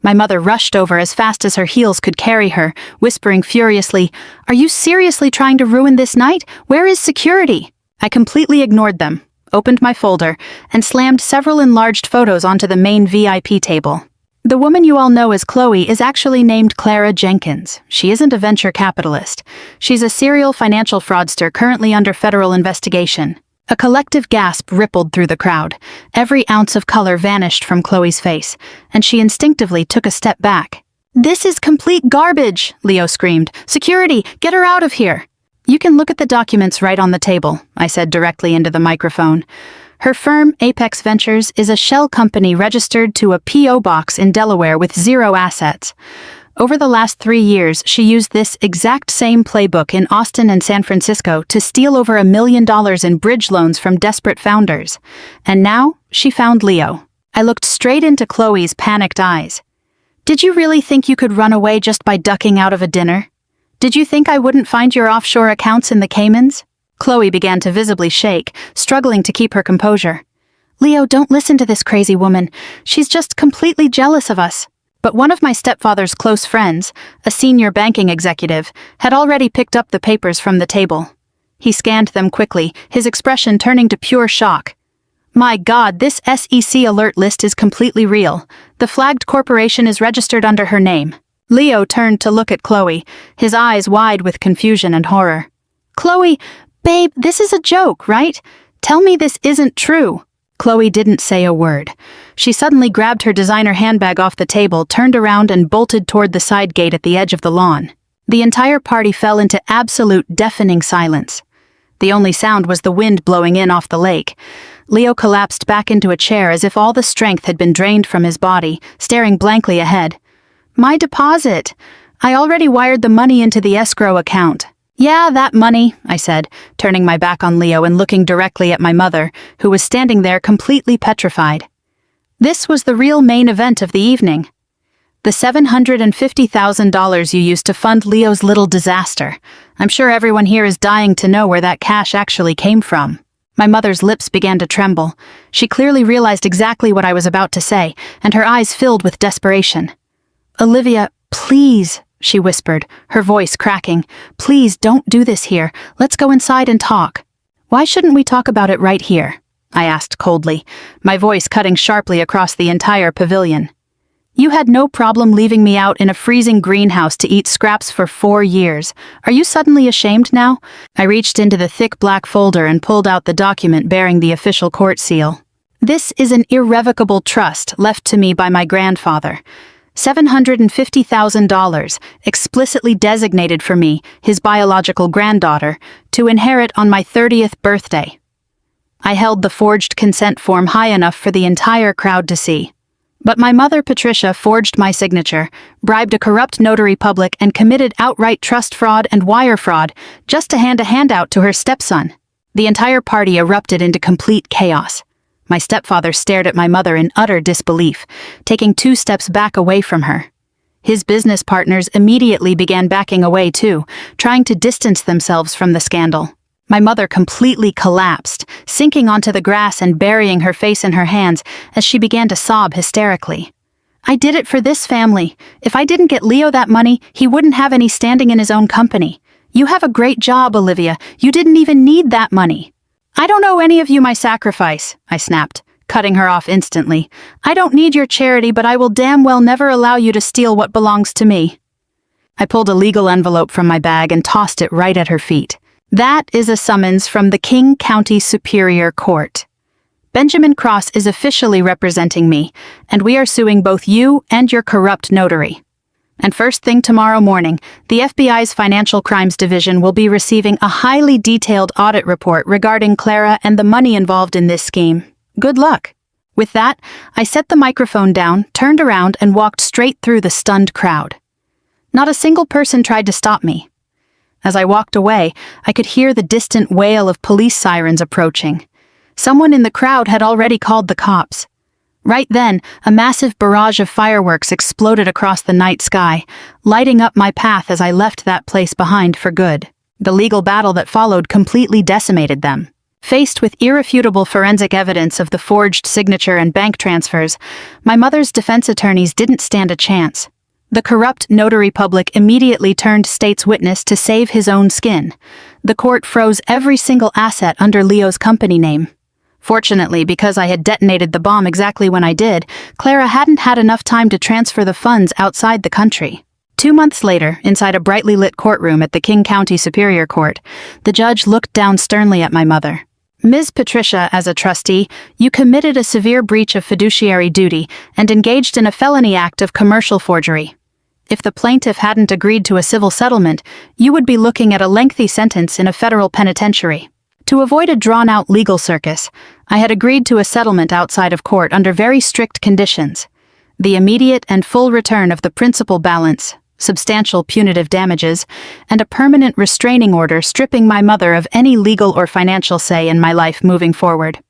My mother rushed over as fast as her heels could carry her, whispering furiously, Are you seriously trying to ruin this night? Where is security? I completely ignored them, opened my folder, and slammed several enlarged photos onto the main VIP table. The woman you all know as Chloe is actually named Clara Jenkins. She isn't a venture capitalist. She's a serial financial fraudster currently under federal investigation. A collective gasp rippled through the crowd. Every ounce of color vanished from Chloe's face, and she instinctively took a step back. This is complete garbage, Leo screamed. Security, get her out of here. You can look at the documents right on the table, I said directly into the microphone. Her firm, Apex Ventures, is a shell company registered to a P.O. box in Delaware with 0 assets. Over the last 3 years, she used this exact same playbook in Austin and San Francisco to steal over $1 million in bridge loans from desperate founders. And now, she found Leo. I looked straight into Chloe's panicked eyes. Did you really think you could run away just by ducking out of a dinner? Did you think I wouldn't find your offshore accounts in the Caymans? Chloe began to visibly shake, struggling to keep her composure. Leo, don't listen to this crazy woman. She's just completely jealous of us. But one of my stepfather's close friends, a senior banking executive, had already picked up the papers from the table. He scanned them quickly, his expression turning to pure shock. My God, this SEC alert list is completely real. The flagged corporation is registered under her name. Leo turned to look at Chloe, his eyes wide with confusion and horror. Chloe, babe, this is a joke, right? Tell me this isn't true. Chloe didn't say a word. She suddenly grabbed her designer handbag off the table, turned around and bolted toward the side gate at the edge of the lawn. The entire party fell into absolute deafening silence. The only sound was the wind blowing in off the lake. Leo collapsed back into a chair as if all the strength had been drained from his body, staring blankly ahead. My deposit. I already wired the money into the escrow account. Yeah, that money, I said, turning my back on Leo and looking directly at my mother, who was standing there completely petrified. This was the real main event of the evening. The $750,000 you used to fund Leo's little disaster. I'm sure everyone here is dying to know where that cash actually came from." My mother's lips began to tremble. She clearly realized exactly what I was about to say, and her eyes filled with desperation. "Olivia, please," she whispered, her voice cracking. "Please don't do this here. Let's go inside and talk." "Why shouldn't we talk about it right here?" I asked coldly, my voice cutting sharply across the entire pavilion. "You had no problem leaving me out in a freezing greenhouse to eat scraps for 4 years. Are you suddenly ashamed now?" I reached into the thick black folder and pulled out the document bearing the official court seal. "This is an irrevocable trust left to me by my grandfather. $750,000, explicitly designated for me, his biological granddaughter, to inherit on my 30th birthday." I held the forged consent form high enough for the entire crowd to see. But my mother, Patricia, forged my signature, bribed a corrupt notary public, and committed outright trust fraud and wire fraud just to hand a handout to her stepson. The entire party erupted into complete chaos. My stepfather stared at my mother in utter disbelief, taking 2 steps back away from her. His business partners immediately began backing away too, trying to distance themselves from the scandal. My mother completely collapsed, sinking onto the grass and burying her face in her hands as she began to sob hysterically. "I did it for this family. If I didn't get Leo that money, he wouldn't have any standing in his own company. You have a great job, Olivia. You didn't even need that money." "I don't owe any of you my sacrifice," I snapped, cutting her off instantly. "I don't need your charity, but I will damn well never allow you to steal what belongs to me." I pulled a legal envelope from my bag and tossed it right at her feet. "That is a summons from the King County Superior Court. Benjamin Cross is officially representing me, and we are suing both you and your corrupt notary. And first thing tomorrow morning, the FBI's Financial Crimes Division will be receiving a highly detailed audit report regarding Clara and the money involved in this scheme. Good luck." With that, I set the microphone down, turned around, and walked straight through the stunned crowd. Not a single person tried to stop me. As I walked away, I could hear the distant wail of police sirens approaching. Someone in the crowd had already called the cops. Right then, a massive barrage of fireworks exploded across the night sky, lighting up my path as I left that place behind for good. The legal battle that followed completely decimated them. Faced with irrefutable forensic evidence of the forged signature and bank transfers, my mother's defense attorneys didn't stand a chance. The corrupt notary public immediately turned state's witness to save his own skin. The court froze every single asset under Leo's company name. Fortunately, because I had detonated the bomb exactly when I did, Clara hadn't had enough time to transfer the funds outside the country. 2 months later, inside a brightly lit courtroom at the King County Superior Court, the judge looked down sternly at my mother. "Ms. Patricia, as a trustee, you committed a severe breach of fiduciary duty and engaged in a felony act of commercial forgery. If the plaintiff hadn't agreed to a civil settlement, you would be looking at a lengthy sentence in a federal penitentiary. To avoid a drawn-out legal circus, I had agreed to a settlement outside of court under very strict conditions: the immediate and full return of the principal balance, substantial punitive damages, and a permanent restraining order stripping my mother of any legal or financial say in my life moving forward.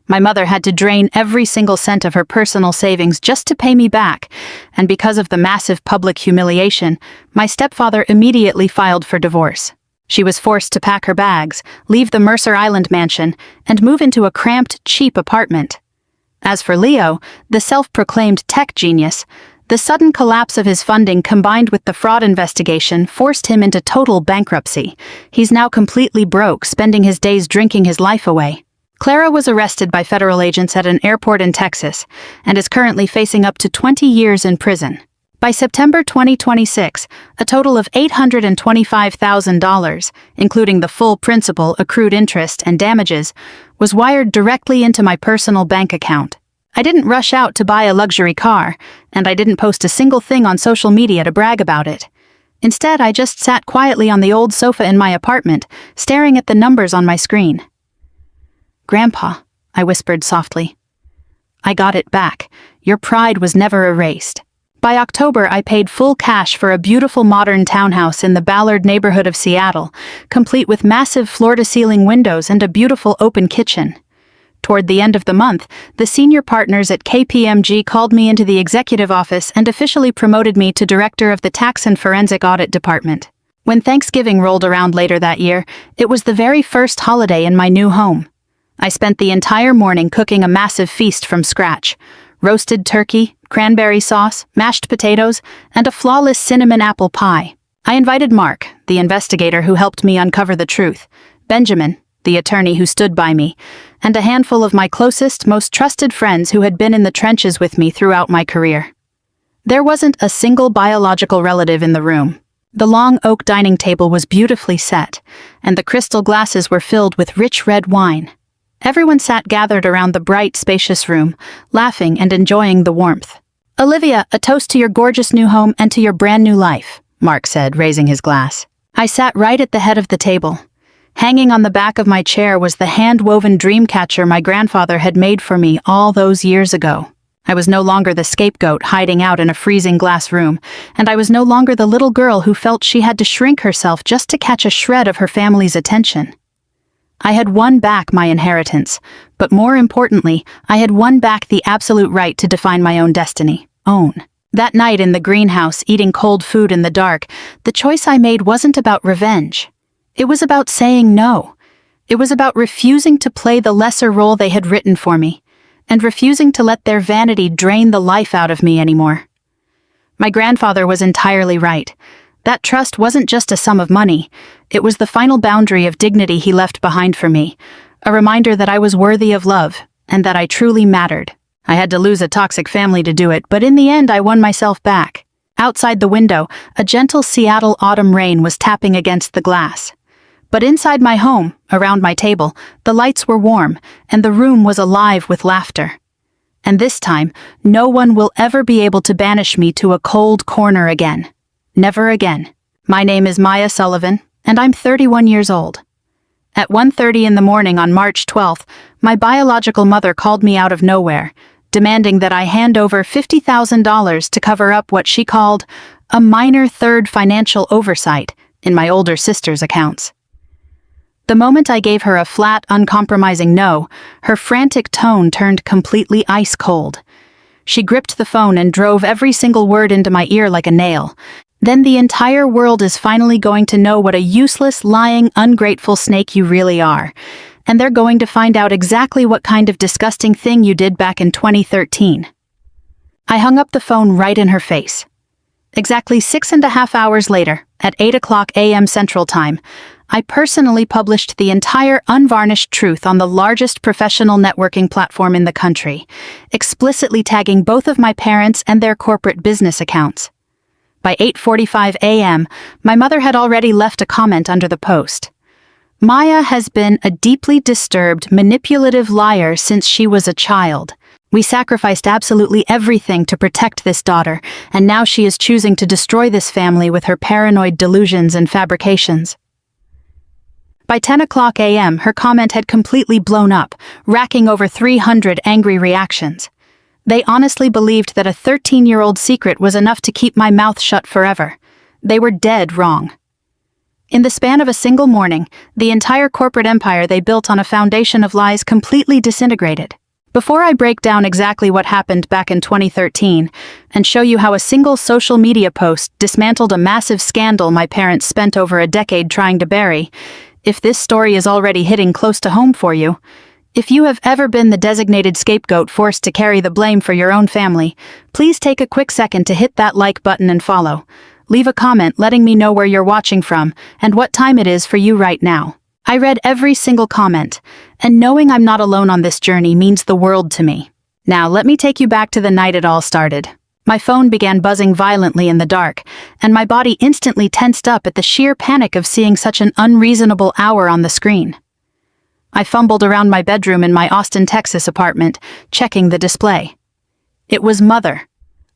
My mother had to drain every single cent of her personal savings just to pay me back, and because of the massive public humiliation, my stepfather immediately filed for divorce. She was forced to pack her bags, leave the Mercer Island mansion, and move into a cramped, cheap apartment. As for Leo, the self-proclaimed tech genius, the sudden collapse of his funding combined with the fraud investigation forced him into total bankruptcy. He's now completely broke, spending his days drinking his life away. Clara was arrested by federal agents at an airport in Texas and is currently facing up to 20 years in prison. By September 2026, a total of $825,000, including the full principal, accrued interest, and damages, was wired directly into my personal bank account. I didn't rush out to buy a luxury car, and I didn't post a single thing on social media to brag about it. Instead, I just sat quietly on the old sofa in my apartment, staring at the numbers on my screen. "Grandpa," I whispered softly. "I got it back. Your pride was never erased." By October, I paid full cash for a beautiful modern townhouse in the Ballard neighborhood of Seattle, complete with massive floor-to-ceiling windows and a beautiful open kitchen. Toward the end of the month, the senior partners at KPMG called me into the executive office and officially promoted me to director of the Tax and Forensic Audit Department. When Thanksgiving rolled around later that year, it was the very first holiday in my new home. I spent the entire morning cooking a massive feast from scratch. Roasted turkey, cranberry sauce, mashed potatoes, and a flawless cinnamon apple pie. I invited Mark, the investigator who helped me uncover the truth, Benjamin, the attorney who stood by me, and a handful of my closest, most trusted friends who had been in the trenches with me throughout my career. There wasn't a single biological relative in the room. The long oak dining table was beautifully set, and the crystal glasses were filled with rich red wine. Everyone sat gathered around the bright, spacious room, laughing and enjoying the warmth. "Olivia, a toast to your gorgeous new home and to your brand new life," Mark said, raising his glass. I sat right at the head of the table. Hanging on the back of my chair was the hand-woven dream catcher my grandfather had made for me all those years ago. I was no longer the scapegoat hiding out in a freezing glass room, and I was no longer the little girl who felt she had to shrink herself just to catch a shred of her family's attention. I had won back my inheritance, but more importantly, I had won back the absolute right to define my own destiny. That night in the greenhouse, eating cold food in the dark, the choice I made wasn't about revenge. It was about saying no. It was about refusing to play the lesser role they had written for me, and refusing to let their vanity drain the life out of me anymore. My grandfather was entirely right. That trust wasn't just a sum of money. It was the final boundary of dignity he left behind for me, a reminder that I was worthy of love, and that I truly mattered. I had to lose a toxic family to do it, but in the end I won myself back. Outside the window, a gentle Seattle autumn rain was tapping against the glass. But inside my home, around my table, the lights were warm, and the room was alive with laughter. And this time, no one will ever be able to banish me to a cold corner again. Never again. My name is Maya Sullivan, and I'm 31 years old. At 1:30 in the morning on March 12th, my biological mother called me out of nowhere, demanding that I hand over $50,000 to cover up what she called a minor third financial oversight in my older sister's accounts. The moment I gave her a flat, uncompromising no, her frantic tone turned completely ice cold. She gripped the phone and drove every single word into my ear like a nail. "Then the entire world is finally going to know what a useless, lying, ungrateful snake you really are. And they're going to find out exactly what kind of disgusting thing you did back in 2013. I hung up the phone right in her face. Exactly 6.5 hours later, at 8:00 a.m. Central Time, I personally published the entire unvarnished truth on the largest professional networking platform in the country, explicitly tagging both of my parents and their corporate business accounts. By 8:45 a.m., my mother had already left a comment under the post. "Maya has been a deeply disturbed, manipulative liar since she was a child. We sacrificed absolutely everything to protect this daughter, and now she is choosing to destroy this family with her paranoid delusions and fabrications." By 10:00 a.m., her comment had completely blown up, racking over 300 angry reactions. They honestly believed that a 13-year-old secret was enough to keep my mouth shut forever. They were dead wrong. In the span of a single morning, the entire corporate empire they built on a foundation of lies completely disintegrated. Before I break down exactly what happened back in 2013 and show you how a single social media post dismantled a massive scandal my parents spent over a decade trying to bury, if this story is already hitting close to home for you, if you have ever been the designated scapegoat forced to carry the blame for your own family, please take a quick second to hit that like button and follow. Leave a comment letting me know where you're watching from and what time it is for you right now. I read every single comment, and knowing I'm not alone on this journey means the world to me. Now let me take you back to the night it all started. My phone began buzzing violently in the dark, and my body instantly tensed up at the sheer panic of seeing such an unreasonable hour on the screen. I fumbled around my bedroom in my Austin, Texas apartment, checking the display. It was Mother.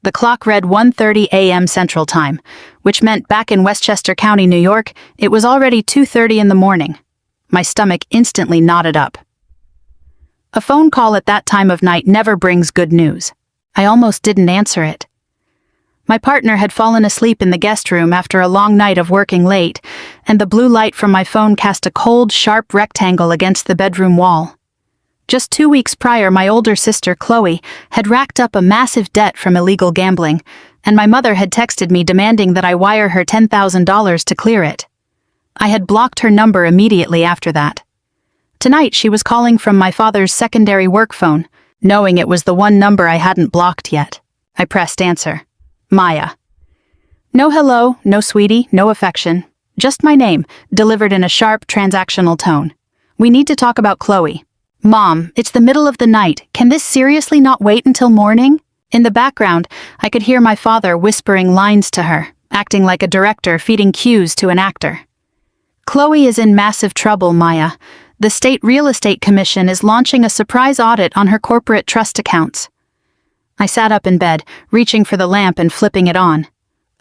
The clock read 1:30 a.m. Central Time, which meant back in Westchester County, New York, it was already 2:30 in the morning. My stomach instantly knotted up. A phone call at that time of night never brings good news. I almost didn't answer it. My partner had fallen asleep in the guest room after a long night of working late, and the blue light from my phone cast a cold, sharp rectangle against the bedroom wall. Just 2 weeks prior, my older sister, Chloe, had racked up a massive debt from illegal gambling, and my mother had texted me demanding that I wire her $10,000 to clear it. I had blocked her number immediately after that. Tonight, she was calling from my father's secondary work phone, knowing it was the one number I hadn't blocked yet. I pressed answer. Maya. No hello, no sweetie, no affection. Just my name, delivered in a sharp, transactional tone. We need to talk about Chloe. Mom, it's the middle of the night. Can this seriously not wait until morning? In the background, I could hear my father whispering lines to her, acting like a director feeding cues to an actor. Chloe is in massive trouble, Maya. The State Real Estate Commission is launching a surprise audit on her corporate trust accounts. I sat up in bed, reaching for the lamp and flipping it on.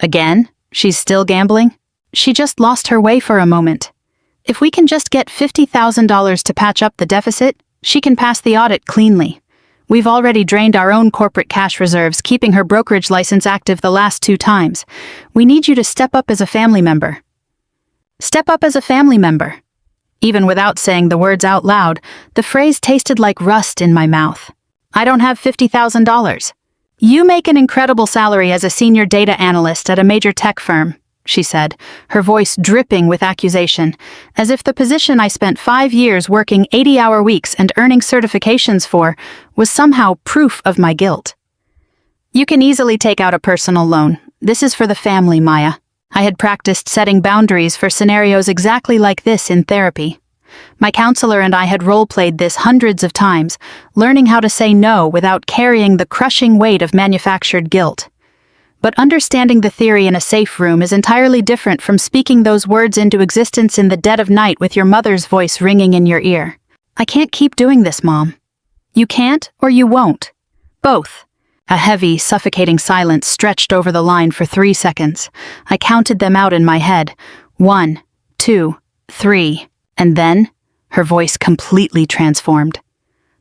Again? She's still gambling? She just lost her way for a moment. If we can just get $50,000 to patch up the deficit, she can pass the audit cleanly. We've already drained our own corporate cash reserves, keeping her brokerage license active the last 2 times. We need you to step up as a family member. Step up as a family member. Even without saying the words out loud, the phrase tasted like rust in my mouth. I don't have $50,000. You make an incredible salary as a senior data analyst at a major tech firm, she said, her voice dripping with accusation, as if the position I spent 5 years working 80-hour weeks and earning certifications for was somehow proof of my guilt. You can easily take out a personal loan. This is for the family, Maya. I had practiced setting boundaries for scenarios exactly like this in therapy. My counselor and I had role-played this hundreds of times, learning how to say no without carrying the crushing weight of manufactured guilt. But understanding the theory in a safe room is entirely different from speaking those words into existence in the dead of night with your mother's voice ringing in your ear. I can't keep doing this, Mom. You can't or you won't. Both. A heavy, suffocating silence stretched over the line for 3 seconds. I counted them out in my head. 1, 2, 3. And then, her voice completely transformed.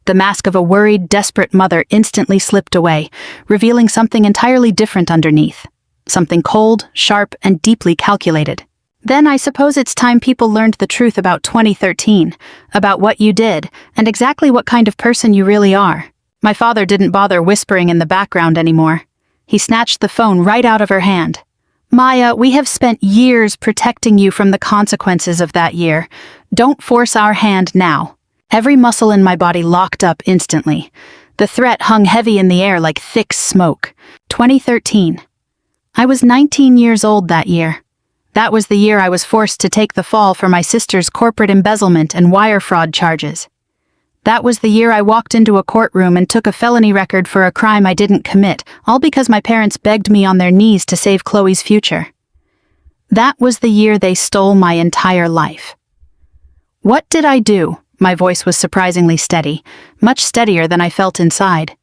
The mask of a worried, desperate mother instantly slipped away, revealing something entirely different underneath. Something cold, sharp, and deeply calculated. Then I suppose it's time people learned the truth about 2013, about what you did, and exactly what kind of person you really are. My father didn't bother whispering in the background anymore. He snatched the phone right out of her hand. Maya, we have spent years protecting you from the consequences of that year. Don't force our hand now. Every muscle in my body locked up instantly. The threat hung heavy in the air like thick smoke. 2013. I was 19 years old that year. That was the year I was forced to take the fall for my sister's corporate embezzlement and wire fraud charges. That was the year I walked into a courtroom and took a felony record for a crime I didn't commit, all because my parents begged me on their knees to save Chloe's future. That was the year they stole my entire life. What did I do? My voice was surprisingly steady, much steadier than I felt inside.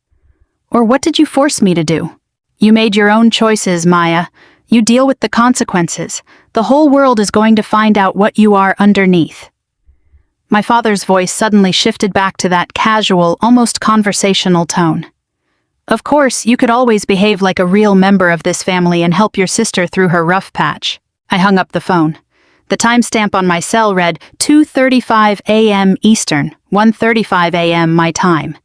Or what did you force me to do? You made your own choices, Maya. You deal with the consequences. The whole world is going to find out what you are underneath. My father's voice suddenly shifted back to that casual, almost conversational tone. Of course, you could always behave like a real member of this family and help your sister through her rough patch. I hung up the phone. The timestamp on my cell read 2:35 a.m. Eastern, 1:35 a.m. my time.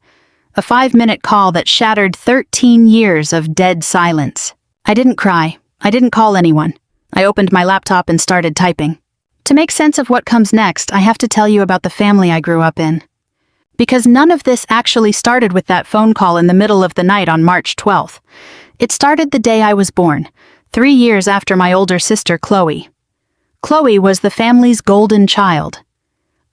A 5-minute call that shattered 13 years of dead silence. I didn't cry. I didn't call anyone. I opened my laptop and started typing. To make sense of what comes next, I have to tell you about the family I grew up in. Because none of this actually started with that phone call in the middle of the night on March 12th. It started the day I was born, 3 years after my older sister, Chloe. Chloe was the family's golden child.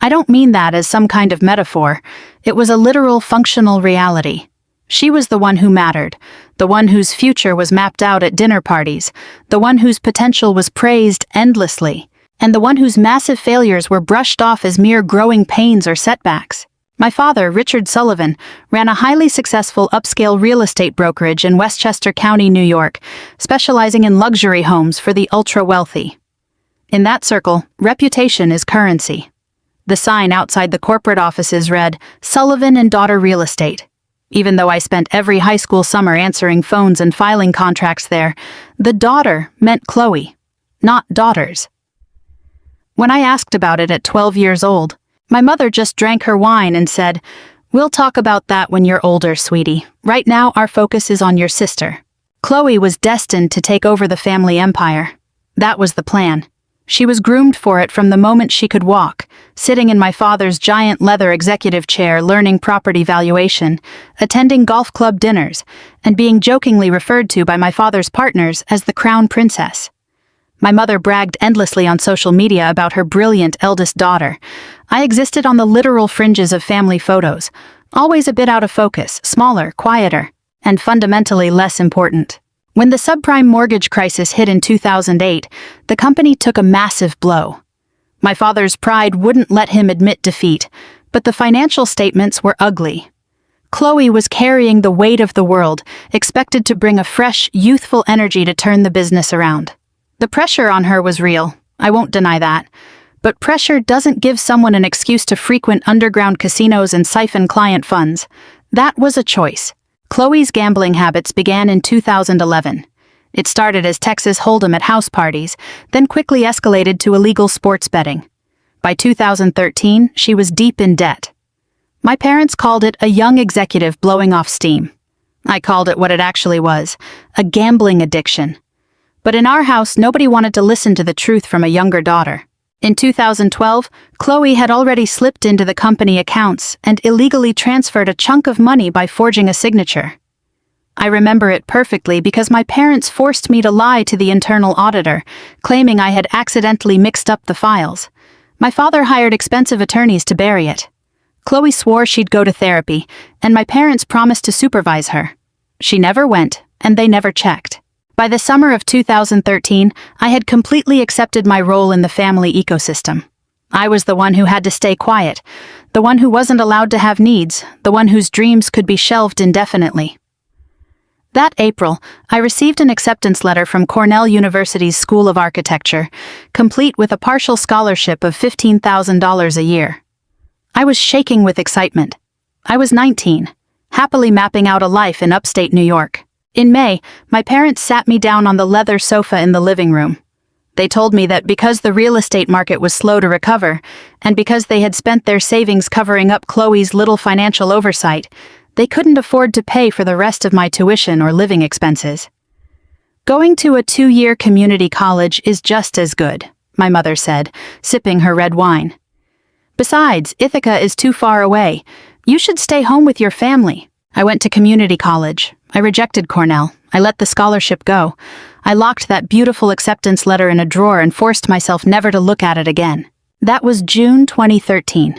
I don't mean that as some kind of metaphor. It was a literal, functional reality. She was the one who mattered, the one whose future was mapped out at dinner parties, the one whose potential was praised endlessly, and the one whose massive failures were brushed off as mere growing pains or setbacks. My father, Richard Sullivan, ran a highly successful upscale real estate brokerage in Westchester County, New York, specializing in luxury homes for the ultra-wealthy. In that circle, reputation is currency. The sign outside the corporate offices read, Sullivan and Daughter Real Estate. Even though I spent every high school summer answering phones and filing contracts there, the daughter meant Chloe, not daughters. When I asked about it at 12 years old, my mother just drank her wine and said, We'll talk about that when you're older, sweetie. Right now, our focus is on your sister. Chloe was destined to take over the family empire. That was the plan. She was groomed for it from the moment she could walk, sitting in my father's giant leather executive chair learning property valuation, attending golf club dinners, and being jokingly referred to by my father's partners as the crown princess. My mother bragged endlessly on social media about her brilliant eldest daughter. I existed on the literal fringes of family photos, always a bit out of focus, smaller, quieter, and fundamentally less important. When the subprime mortgage crisis hit in 2008, the company took a massive blow. My father's pride wouldn't let him admit defeat, but the financial statements were ugly. Chloe was carrying the weight of the world, expected to bring a fresh, youthful energy to turn the business around. The pressure on her was real, I won't deny that. But pressure doesn't give someone an excuse to frequent underground casinos and siphon client funds. That was a choice. Chloe's gambling habits began in 2011. It started as Texas Hold'em at house parties, then quickly escalated to illegal sports betting. By 2013, she was deep in debt. My parents called it a young executive blowing off steam. I called it what it actually was, a gambling addiction. But in our house, nobody wanted to listen to the truth from a younger daughter. In 2012, Chloe had already slipped into the company accounts and illegally transferred a chunk of money by forging a signature. I remember it perfectly because my parents forced me to lie to the internal auditor, claiming I had accidentally mixed up the files. My father hired expensive attorneys to bury it. Chloe swore she'd go to therapy, and my parents promised to supervise her. She never went, and they never checked. By the summer of 2013, I had completely accepted my role in the family ecosystem. I was the one who had to stay quiet, the one who wasn't allowed to have needs, the one whose dreams could be shelved indefinitely. That April, I received an acceptance letter from Cornell University's School of Architecture, complete with a partial scholarship of $15,000 a year. I was shaking with excitement. I was 19, happily mapping out a life in upstate New York. In May, my parents sat me down on the leather sofa in the living room. They told me that because the real estate market was slow to recover, and because they had spent their savings covering up Chloe's little financial oversight, they couldn't afford to pay for the rest of my tuition or living expenses. Going to a 2-year community college is just as good, my mother said, sipping her red wine. Besides, Ithaca is too far away. You should stay home with your family. I went to community college. I rejected Cornell. I let the scholarship go. I locked that beautiful acceptance letter in a drawer and forced myself never to look at it again. That was June 2013.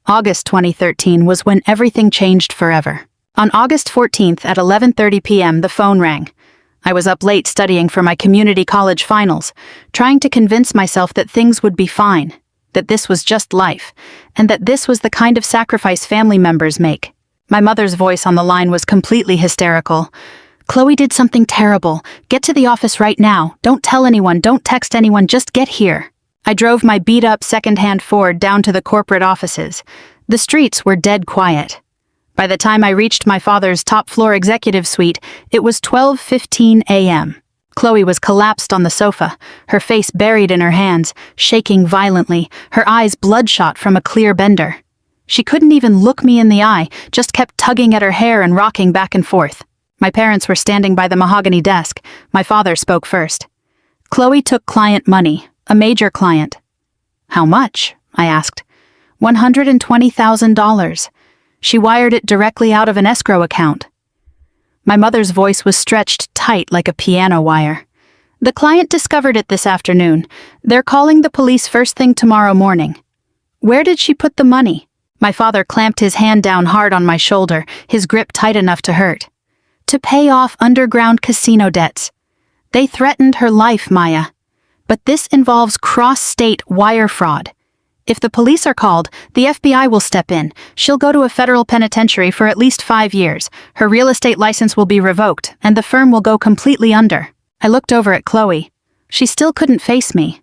August 2013 was when everything changed forever. On August 14th at 11:30 p.m. the phone rang. I was up late studying for my community college finals, trying to convince myself that things would be fine, that this was just life, and that this was the kind of sacrifice family members make. My mother's voice on the line was completely hysterical. Chloe did something terrible. Get to the office right now. Don't tell anyone. Don't text anyone. Just get here. I drove my beat-up second-hand Ford down to the corporate offices. The streets were dead quiet. By the time I reached my father's top-floor executive suite, it was 12:15 a.m. Chloe was collapsed on the sofa, her face buried in her hands, shaking violently, her eyes bloodshot from a clear bender. She couldn't even look me in the eye, just kept tugging at her hair and rocking back and forth. My parents were standing by the mahogany desk. My father spoke first. Chloe took client money, a major client. How much? I asked. $120,000. She wired it directly out of an escrow account. My mother's voice was stretched tight like a piano wire. The client discovered it this afternoon. They're calling the police first thing tomorrow morning. Where did she put the money? My father clamped his hand down hard on my shoulder, his grip tight enough to hurt. To pay off underground casino debts. They threatened her life, Maya. But this involves cross-state wire fraud. If the police are called, the FBI will step in. She'll go to a federal penitentiary for at least 5 years. Her real estate license will be revoked, and the firm will go completely under. I looked over at Chloe. She still couldn't face me.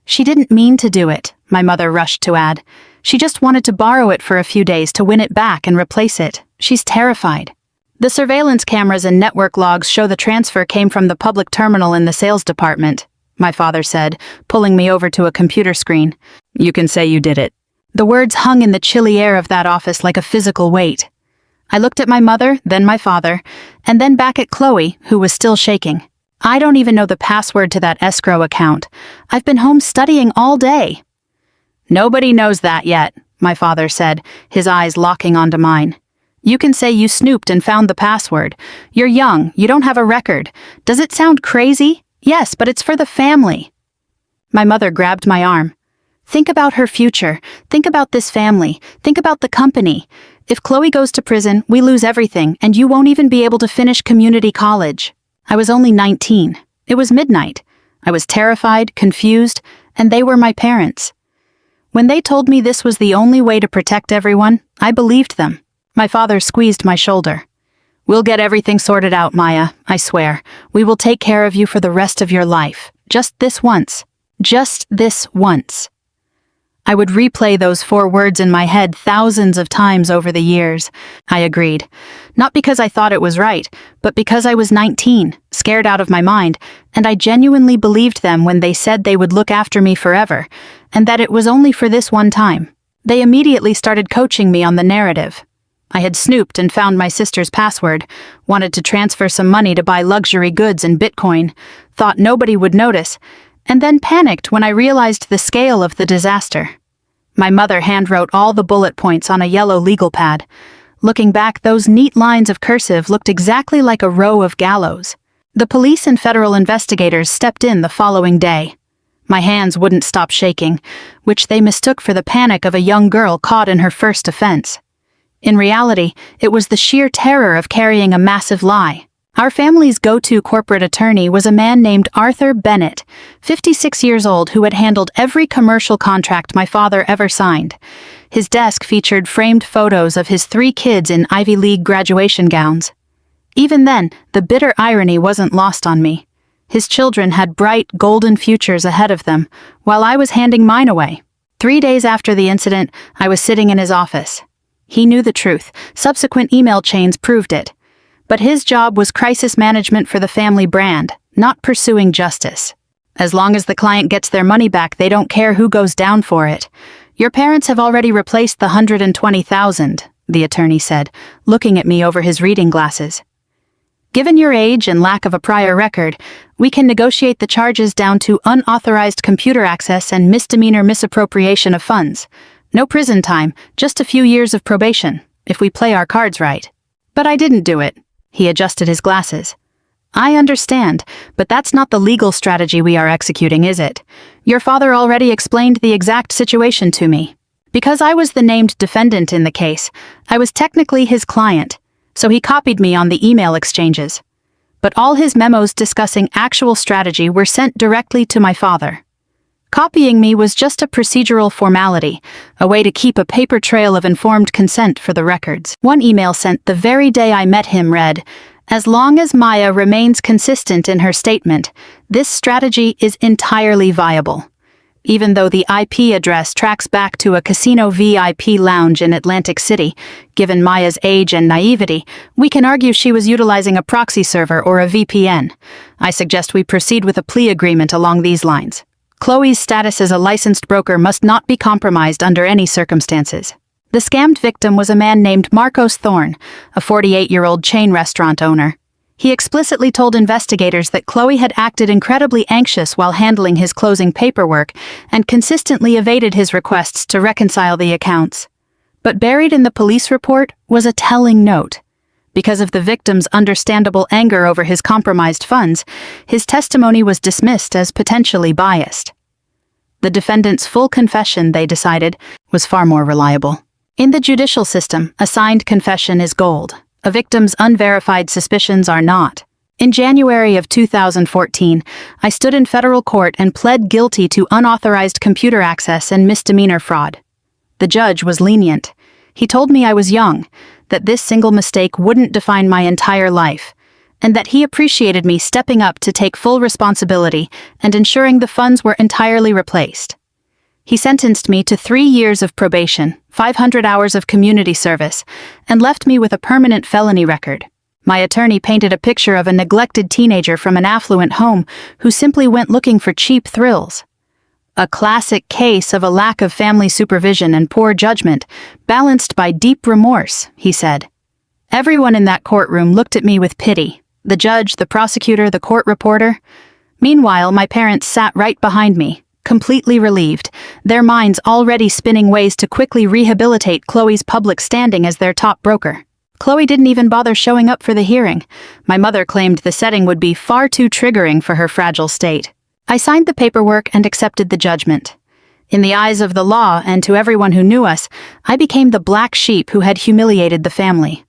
She didn't mean to do it, my mother rushed to add. She just wanted to borrow it for a few days to win it back and replace it. She's terrified. The surveillance cameras and network logs show the transfer came from the public terminal in the sales department, my father said, pulling me over to a computer screen. You can say you did it. The words hung in the chilly air of that office like a physical weight. I looked at my mother, then my father, and then back at Chloe, who was still shaking. I don't even know the password to that escrow account. I've been home studying all day. Nobody knows that yet, my father said, his eyes locking onto mine. You can say you snooped and found the password. You're young, you don't have a record. Does it sound crazy? Yes, but it's for the family. My mother grabbed my arm. Think about her future. Think about this family. Think about the company. If Chloe goes to prison, we lose everything, and you won't even be able to finish community college. I was only 19. It was midnight. I was terrified, confused, and they were my parents. When they told me this was the only way to protect everyone, I believed them. My father squeezed my shoulder. We'll get everything sorted out, Maya, I swear. We will take care of you for the rest of your life. Just this once. Just this once. I would replay those 4 words in my head thousands of times over the years. I agreed. Not because I thought it was right, but because I was 19, scared out of my mind, and I genuinely believed them when they said they would look after me forever, and that it was only for this one time. They immediately started coaching me on the narrative. I had snooped and found my sister's password, wanted to transfer some money to buy luxury goods and Bitcoin, thought nobody would notice, and then panicked when I realized the scale of the disaster. My mother handwrote all the bullet points on a yellow legal pad. Looking back, those neat lines of cursive looked exactly like a row of gallows. The police and federal investigators stepped in the following day. My hands wouldn't stop shaking, which they mistook for the panic of a young girl caught in her first offense. In reality, it was the sheer terror of carrying a massive lie. Our family's go-to corporate attorney was a man named Arthur Bennett, 56 years old, who had handled every commercial contract my father ever signed. His desk featured framed photos of his 3 kids in Ivy League graduation gowns. Even then, the bitter irony wasn't lost on me. His children had bright, golden futures ahead of them, while I was handing mine away. 3 days after the incident, I was sitting in his office. He knew the truth. Subsequent email chains proved it. But his job was crisis management for the family brand, not pursuing justice. As long as the client gets their money back, they don't care who goes down for it. Your parents have already replaced the $120,000, the attorney said, looking at me over his reading glasses. Given your age and lack of a prior record, we can negotiate the charges down to unauthorized computer access and misdemeanor misappropriation of funds. No prison time, just a few years of probation, if we play our cards right. But I didn't do it. He adjusted his glasses. I understand, but that's not the legal strategy we are executing, is it? Your father already explained the exact situation to me. Because I was the named defendant in the case, I was technically his client, so he copied me on the email exchanges. But all his memos discussing actual strategy were sent directly to my father. Copying me was just a procedural formality, a way to keep a paper trail of informed consent for the records. One email sent the very day I met him read, "As long as Maya remains consistent in her statement, this strategy is entirely viable." Even though the IP address tracks back to a casino VIP lounge in Atlantic City, given Maya's age and naivety, we can argue she was utilizing a proxy server or a VPN. I suggest we proceed with a plea agreement along these lines. Chloe's status as a licensed broker must not be compromised under any circumstances. The scammed victim was a man named Marcos Thorne, a 48-year-old chain restaurant owner. He explicitly told investigators that Chloe had acted incredibly anxious while handling his closing paperwork and consistently evaded his requests to reconcile the accounts. But buried in the police report was a telling note. Because of the victim's understandable anger over his compromised funds, his testimony was dismissed as potentially biased. The defendant's full confession, they decided, was far more reliable. In the judicial system, a signed confession is gold. A victim's unverified suspicions are not. In January of 2014, I stood in federal court and pled guilty to unauthorized computer access and misdemeanor fraud. The judge was lenient. He told me I was young, that this single mistake wouldn't define my entire life, and that he appreciated me stepping up to take full responsibility and ensuring the funds were entirely replaced. He sentenced me to 3 years of probation, 500 hours of community service, and left me with a permanent felony record. My attorney painted a picture of a neglected teenager from an affluent home who simply went looking for cheap thrills. A classic case of a lack of family supervision and poor judgment, balanced by deep remorse, he said. Everyone in that courtroom looked at me with pity. The judge, the prosecutor, the court reporter. Meanwhile, my parents sat right behind me, completely relieved, their minds already spinning ways to quickly rehabilitate Chloe's public standing as their top broker. Chloe didn't even bother showing up for the hearing. My mother claimed the setting would be far too triggering for her fragile state. I signed the paperwork and accepted the judgment. In the eyes of the law and to everyone who knew us, I became the black sheep who had humiliated the family.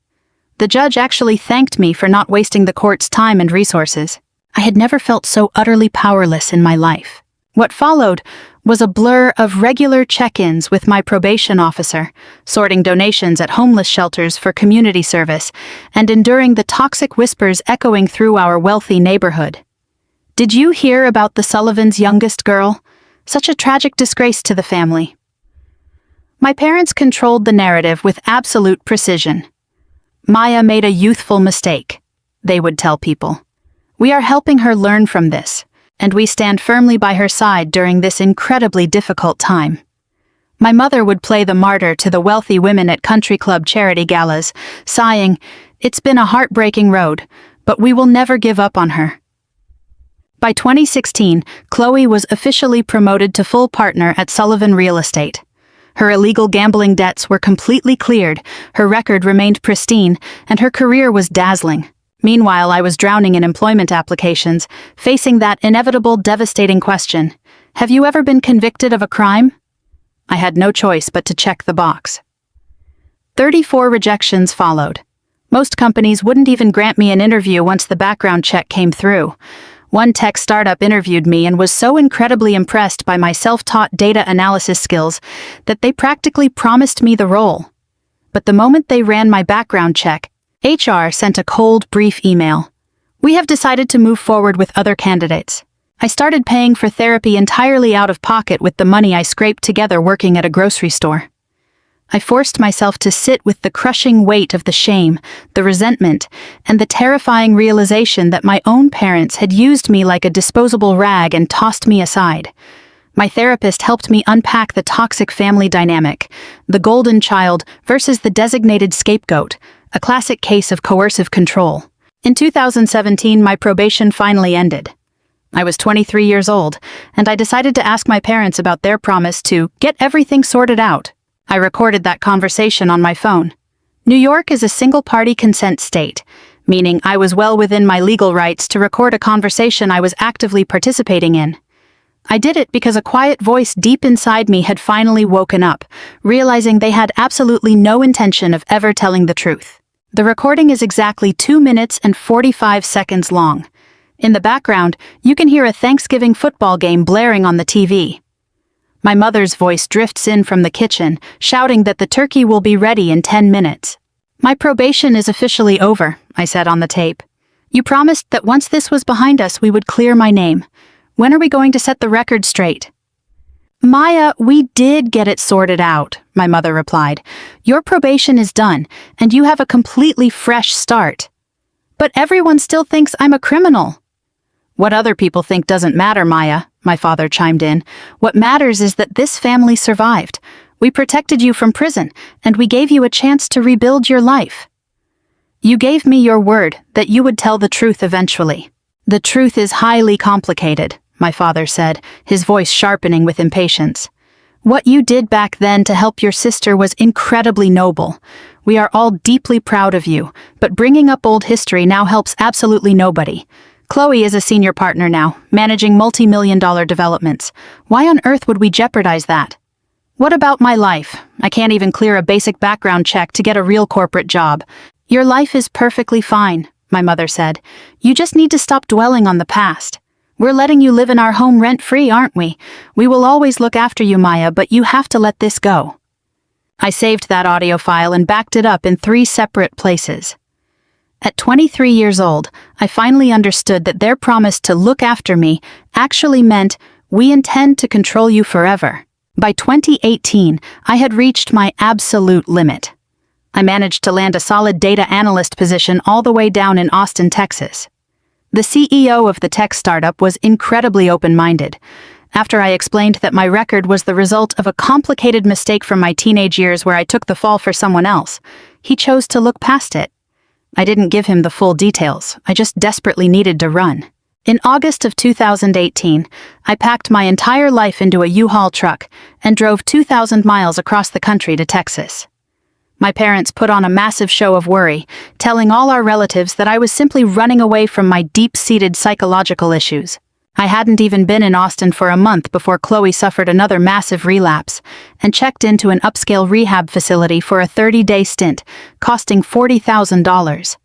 The judge actually thanked me for not wasting the court's time and resources. I had never felt so utterly powerless in my life. What followed was a blur of regular check-ins with my probation officer, sorting donations at homeless shelters for community service, and enduring the toxic whispers echoing through our wealthy neighborhood. Did you hear about the Sullivans' youngest girl? Such a tragic disgrace to the family. My parents controlled the narrative with absolute precision. Maya made a youthful mistake, they would tell people. We are helping her learn from this, and we stand firmly by her side during this incredibly difficult time. My mother would play the martyr to the wealthy women at country club charity galas, sighing, "It's been a heartbreaking road, but we will never give up on her." By 2016, Chloe was officially promoted to full partner at Sullivan Real Estate. Her illegal gambling debts were completely cleared, her record remained pristine, and her career was dazzling. Meanwhile, I was drowning in employment applications, facing that inevitable, devastating question: have you ever been convicted of a crime? I had no choice but to check the box. 34 rejections followed. Most companies wouldn't even grant me an interview once the background check came through. One tech startup interviewed me and was so incredibly impressed by my self-taught data analysis skills that they practically promised me the role. But the moment they ran my background check, HR sent a cold, brief email. "We have decided to move forward with other candidates." I started paying for therapy entirely out of pocket with the money I scraped together working at a grocery store. I forced myself to sit with the crushing weight of the shame, the resentment, and the terrifying realization that my own parents had used me like a disposable rag and tossed me aside. My therapist helped me unpack the toxic family dynamic, the golden child versus the designated scapegoat, a classic case of coercive control. In 2017, my probation finally ended. I was 23 years old, and I decided to ask my parents about their promise to get everything sorted out. I recorded that conversation on my phone. New York is a single-party consent state, meaning I was well within my legal rights to record a conversation I was actively participating in. I did it because a quiet voice deep inside me had finally woken up, realizing they had absolutely no intention of ever telling the truth. The recording is exactly 2 minutes and 45 seconds long. In the background, you can hear a Thanksgiving football game blaring on the TV. My mother's voice drifts in from the kitchen, shouting that the turkey will be ready in 10 minutes. "My probation is officially over," I said on the tape. "You promised that once this was behind us we would clear my name. When are we going to set the record straight?" "Maya, we did get it sorted out," my mother replied. "Your probation is done, and you have a completely fresh start." "But everyone still thinks I'm a criminal." "What other people think doesn't matter, Maya," my father chimed in. "What matters is that this family survived. We protected you from prison, and we gave you a chance to rebuild your life. You gave me your word that you would tell the truth eventually." "The truth is highly complicated," my father said, his voice sharpening with impatience. "What you did back then to help your sister was incredibly noble. We are all deeply proud of you, but bringing up old history now helps absolutely nobody. Chloe is a senior partner now, managing multi-million-dollar developments. Why on earth would we jeopardize that? What about my life? I can't even clear a basic background check to get a real corporate job." "Your life is perfectly fine," my mother said. "You just need to stop dwelling on the past. We're letting you live in our home rent-free, aren't we? We will always look after you, Maya, but you have to let this go." I saved that audio file and backed it up in 3 separate places. At 23 years old, I finally understood that their promise to look after me actually meant, "We intend to control you forever." By 2018, I had reached my absolute limit. I managed to land a solid data analyst position all the way down in Austin, Texas. The CEO of the tech startup was incredibly open-minded. After I explained that my record was the result of a complicated mistake from my teenage years where I took the fall for someone else, he chose to look past it. I didn't give him the full details, I just desperately needed to run. In August of 2018, I packed my entire life into a U-Haul truck and drove 2,000 miles across the country to Texas. My parents put on a massive show of worry, telling all our relatives that I was simply running away from my deep-seated psychological issues. I hadn't even been in Austin for a month before Chloe suffered another massive relapse and checked into an upscale rehab facility for a 30-day stint, costing $40,000.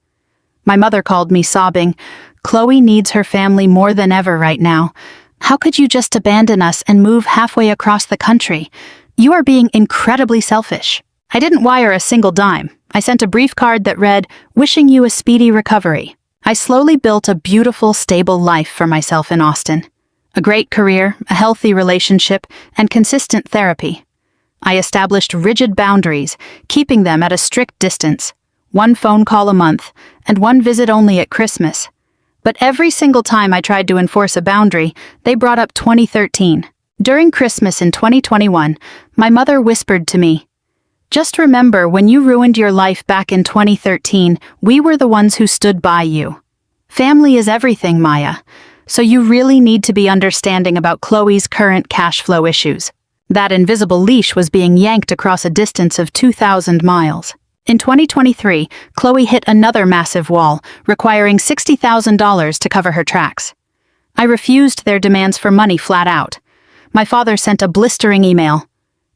My mother called me sobbing, "Chloe needs her family more than ever right now. How could you just abandon us and move halfway across the country? You are being incredibly selfish." I didn't wire a single dime. I sent a brief card that read, "Wishing you a speedy recovery." I slowly built a beautiful, stable life for myself in Austin. A great career, a healthy relationship, and consistent therapy. I established rigid boundaries, keeping them at a strict distance. 1 phone call a month, and 1 visit only at Christmas. But every single time I tried to enforce a boundary, they brought up 2013. During Christmas in 2021, my mother whispered to me, "Just remember, when you ruined your life back in 2013, we were the ones who stood by you. Family is everything, Maya, so you really need to be understanding about Chloe's current cash flow issues." That invisible leash was being yanked across a distance of 2,000 miles. In 2023, Chloe hit another massive wall, requiring $60,000 to cover her tracks. I refused their demands for money flat out. My father sent a blistering email.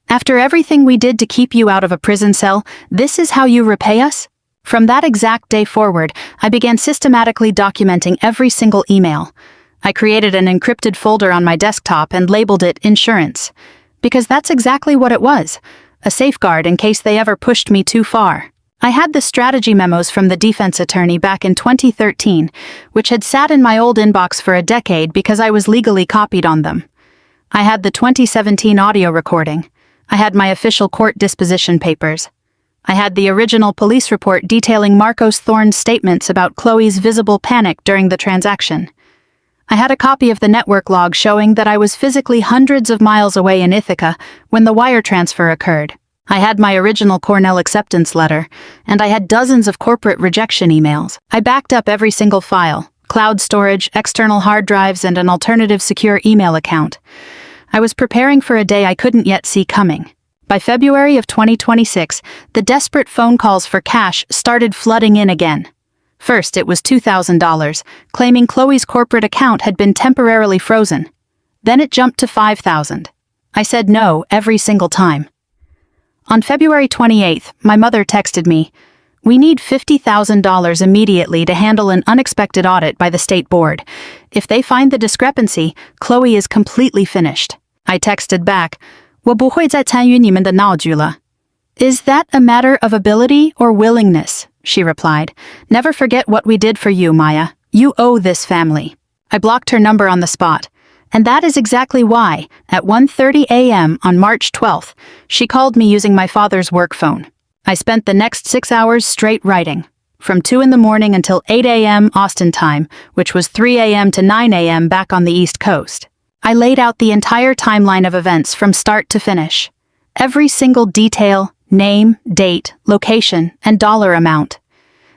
"After everything we did to keep you out of a prison cell, this is how you repay us?" From that exact day forward, I began systematically documenting every single email. I created an encrypted folder on my desktop and labeled it insurance. Because that's exactly what it was, a safeguard in case they ever pushed me too far. I had the strategy memos from the defense attorney back in 2013, which had sat in my old inbox for a decade because I was legally copied on them. I had the 2017 audio recording. I had my official court disposition papers. I had the original police report detailing Marcos Thorne's statements about Chloe's visible panic during the transaction. I had a copy of the network log showing that I was physically hundreds of miles away in Ithaca when the wire transfer occurred. I had my original Cornell acceptance letter, and I had dozens of corporate rejection emails. I backed up every single file, cloud storage, external hard drives, and an alternative secure email account. I was preparing for a day I couldn't yet see coming. By February of 2026, the desperate phone calls for cash started flooding in again. First, it was $2,000, claiming Chloe's corporate account had been temporarily frozen. Then it jumped to $5,000. I said no every single time. On February 28th, my mother texted me, "We need $50,000 immediately to handle an unexpected audit by the state board. If they find the discrepancy, Chloe is completely finished." I texted back, "我不会再参与你们的闹剧了." "Is that a matter of ability or willingness?" she replied. "Never forget what we did for you, Maya. You owe this family." I blocked her number on the spot. And that is exactly why, at 1:30 a.m. on March 12th, she called me using my father's work phone. I spent the next 6 hours straight writing, from 2 in the morning until 8 a.m. Austin time, which was 3 a.m. to 9 a.m. back on the East Coast. I laid out the entire timeline of events from start to finish. Every single detail, name, date, location, and dollar amount.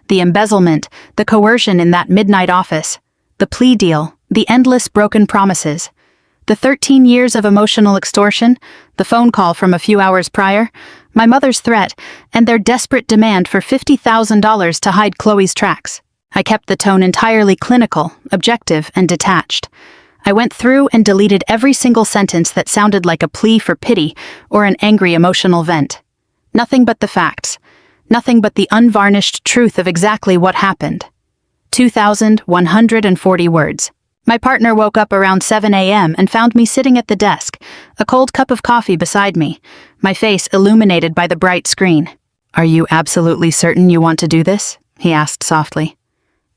The embezzlement, the coercion in that midnight office, the plea deal, the endless broken promises, the 13 years of emotional extortion, the phone call from a few hours prior, my mother's threat, and their desperate demand for $50,000 to hide Chloe's tracks. I kept the tone entirely clinical, objective, and detached. I went through and deleted every single sentence that sounded like a plea for pity or an angry emotional vent. Nothing but the facts. Nothing but the unvarnished truth of exactly what happened. 2,140 words. My partner woke up around 7 a.m. and found me sitting at the desk, a cold cup of coffee beside me, my face illuminated by the bright screen. "Are you absolutely certain you want to do this?" he asked softly.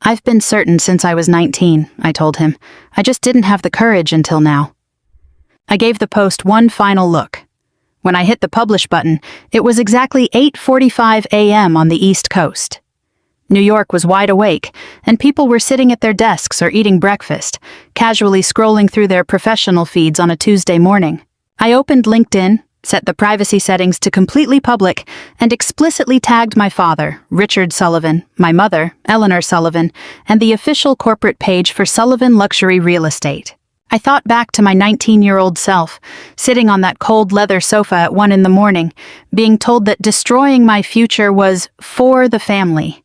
"I've been certain since I was 19, I told him. "I just didn't have the courage until now." I gave the post one final look. When I hit the publish button, it was exactly 8:45 a.m. on the East Coast. New York was wide awake, and people were sitting at their desks or eating breakfast, casually scrolling through their professional feeds on a Tuesday morning. I opened LinkedIn, set the privacy settings to completely public, and explicitly tagged my father, Richard Sullivan, my mother, Eleanor Sullivan, and the official corporate page for Sullivan Luxury Real Estate. I thought back to my 19-year-old self, sitting on that cold leather sofa at 1 a.m, being told that destroying my future was for the family.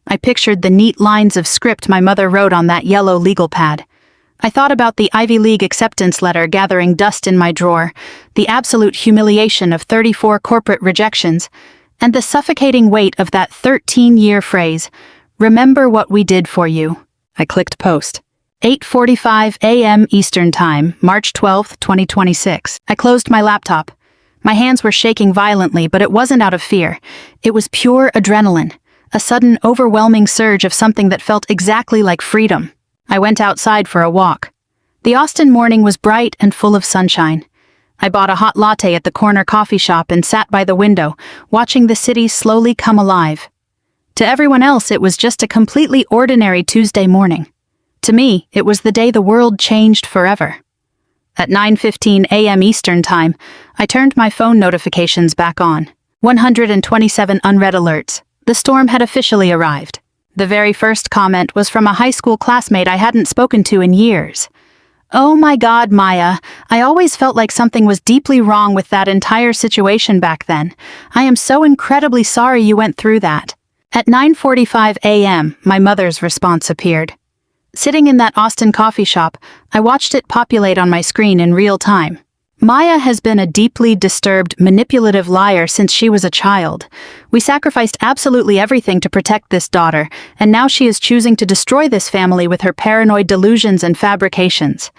I pictured the neat lines of script my mother wrote on that yellow legal pad. I thought about the Ivy League acceptance letter gathering dust in my drawer, the absolute humiliation of 34 corporate rejections, and the suffocating weight of that 13-year phrase, "Remember what we did for you." I clicked post. 8:45 a.m. Eastern Time, March 12, 2026. I closed my laptop. My hands were shaking violently, but it wasn't out of fear. It was pure adrenaline, a sudden, overwhelming surge of something that felt exactly like freedom. I went outside for a walk. The Austin morning was bright and full of sunshine. I bought a hot latte at the corner coffee shop and sat by the window, watching the city slowly come alive. To everyone else, it was just a completely ordinary Tuesday morning. To me, it was the day the world changed forever. At 9:15 a.m. Eastern Time, I turned my phone notifications back on. 127 unread alerts. The storm had officially arrived. The very first comment was from a high school classmate I hadn't spoken to in years. "Oh my God, Maya, I always felt like something was deeply wrong with that entire situation back then. I am so incredibly sorry you went through that." At 9:45 a.m., my mother's response appeared. Sitting in that Austin coffee shop, I watched it populate on my screen in real time. Maya has been a deeply disturbed, manipulative liar since she was a child. We sacrificed absolutely everything to protect this daughter, and now she is choosing to destroy this family with her paranoid delusions and fabrications.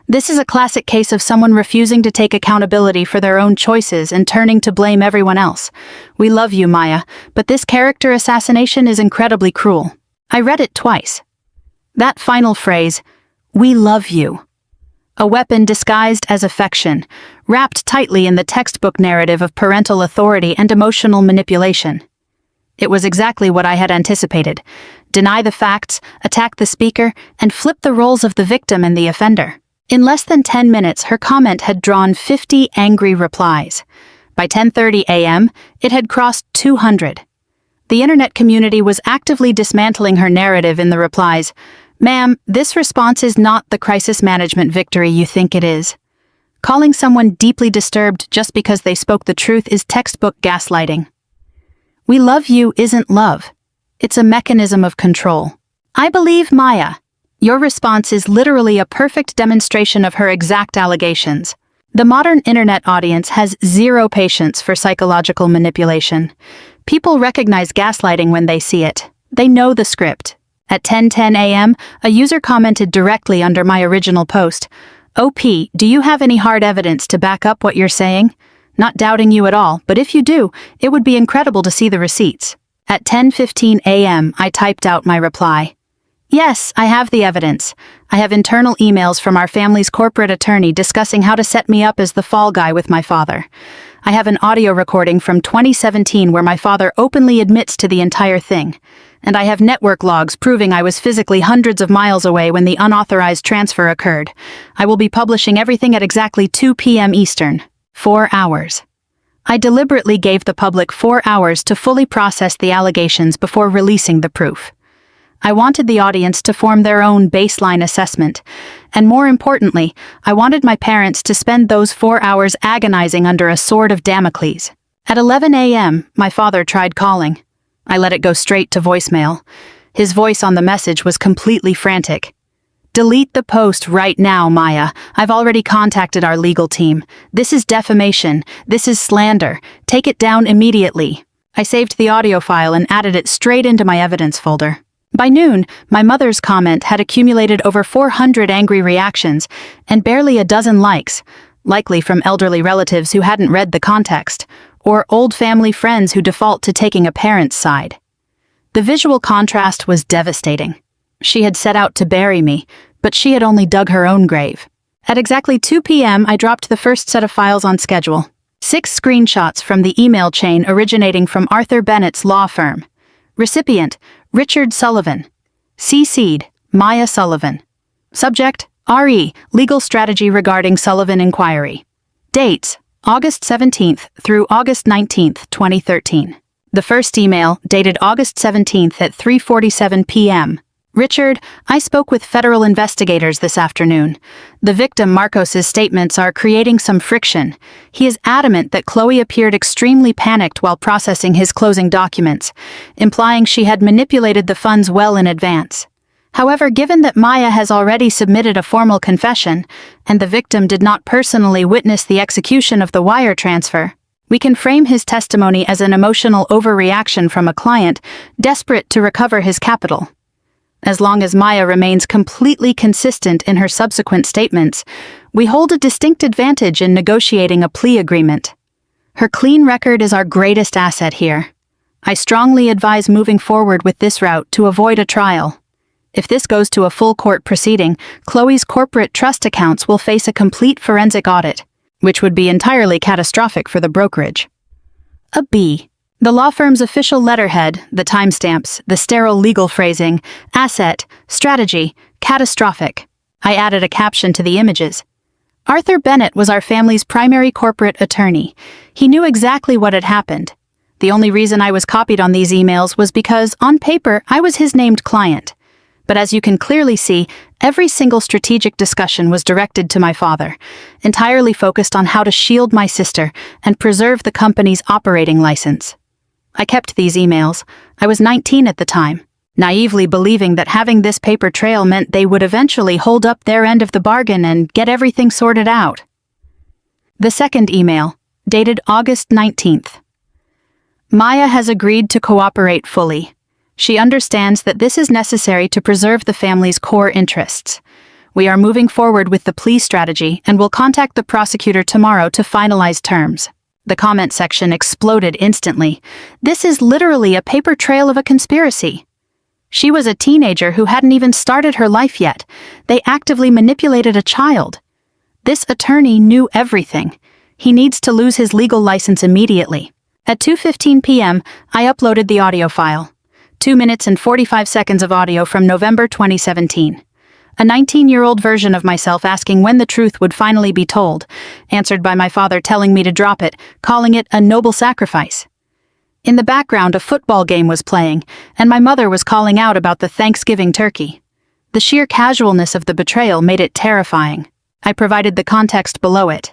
This is a classic case of someone refusing to take accountability for their own choices and turning to blame everyone else. We love you, Maya, but this character assassination is incredibly cruel. I read it twice. That final phrase, "We love you." A weapon disguised as affection, wrapped tightly in the textbook narrative of parental authority and emotional manipulation. It was exactly what I had anticipated. Deny the facts, attack the speaker, and flip the roles of the victim and the offender. In less than 10 minutes, her comment had drawn 50 angry replies. By 10:30 a.m., it had crossed 200. The internet community was actively dismantling her narrative in the replies. "Ma'am, this response is not the crisis management victory you think it is. Calling someone deeply disturbed just because they spoke the truth is textbook gaslighting. We love you isn't love. It's a mechanism of control. I believe Maya. Your response is literally a perfect demonstration of her exact allegations. The modern internet audience has zero patience for psychological manipulation. People recognize gaslighting when they see it. They know the script. At 10:10 a.m., a user commented directly under my original post, "OP, do you have any hard evidence to back up what you're saying? Not doubting you at all, but if you do, it would be incredible to see the receipts." At 10:15 a.m., I typed out my reply. "Yes, I have the evidence. I have internal emails from our family's corporate attorney discussing how to set me up as the fall guy with my father. I have an audio recording from 2017 where my father openly admits to the entire thing. And I have network logs proving I was physically hundreds of miles away when the unauthorized transfer occurred. I will be publishing everything at exactly 2 p.m. Eastern. 4 hours. I deliberately gave the public 4 hours to fully process the allegations before releasing the proof. I wanted the audience to form their own baseline assessment, and more importantly, I wanted my parents to spend those 4 hours agonizing under a sword of Damocles. At 11 a.m., my father tried calling. I let it go straight to voicemail. His voice on the message was completely frantic. "Delete the post right now, Maya. I've already contacted our legal team. This is defamation. This is slander. Take it down immediately." I saved the audio file and added it straight into my evidence folder. By noon, my mother's comment had accumulated over 400 angry reactions and barely a dozen likes, likely from elderly relatives who hadn't read the context, or old family friends who default to taking a parent's side. The visual contrast was devastating. She had set out to bury me, but she had only dug her own grave. At exactly 2 p.m., I dropped the first set of files on schedule. 6 screenshots from the email chain originating from Arthur Bennett's law firm. Recipient, Richard Sullivan. CC'd, Maya Sullivan. Subject, RE, Legal Strategy Regarding Sullivan Inquiry. Dates, August 17th through August 19th, 2013. The first email, dated August 17th at 3:47 p.m. Richard, I spoke with federal investigators this afternoon. The victim Marcos's statements are creating some friction. He is adamant that Chloe appeared extremely panicked while processing his closing documents, implying she had manipulated the funds well in advance. However, given that Maya has already submitted a formal confession, and the victim did not personally witness the execution of the wire transfer, we can frame his testimony as an emotional overreaction from a client desperate to recover his capital. As long as Maya remains completely consistent in her subsequent statements, we hold a distinct advantage in negotiating a plea agreement. Her clean record is our greatest asset here. I strongly advise moving forward with this route to avoid a trial. If this goes to a full court proceeding, Chloe's corporate trust accounts will face a complete forensic audit, which would be entirely catastrophic for the brokerage. A B. The law firm's official letterhead, the timestamps, the sterile legal phrasing, asset, strategy, catastrophic. I added a caption to the images. Arthur Bennett was our family's primary corporate attorney. He knew exactly what had happened. The only reason I was copied on these emails was because, on paper, I was his named client. But as you can clearly see, every single strategic discussion was directed to my father, entirely focused on how to shield my sister and preserve the company's operating license. I kept these emails. I was 19 at the time, naively believing that having this paper trail meant they would eventually hold up their end of the bargain and get everything sorted out. The second email, dated August 19th. Maya has agreed to cooperate fully. She understands that this is necessary to preserve the family's core interests. We are moving forward with the plea strategy and will contact the prosecutor tomorrow to finalize terms. The comment section exploded instantly. This is literally a paper trail of a conspiracy. She was a teenager who hadn't even started her life yet. They actively manipulated a child. This attorney knew everything. He needs to lose his legal license immediately. At 2:15 p.m., I uploaded the audio file. 2 minutes and 45 seconds of audio from November 2017. A 19-year-old version of myself asking when the truth would finally be told, answered by my father telling me to drop it, calling it a noble sacrifice. In the background, a football game was playing, and my mother was calling out about the Thanksgiving turkey. The sheer casualness of the betrayal made it terrifying. I provided the context below it.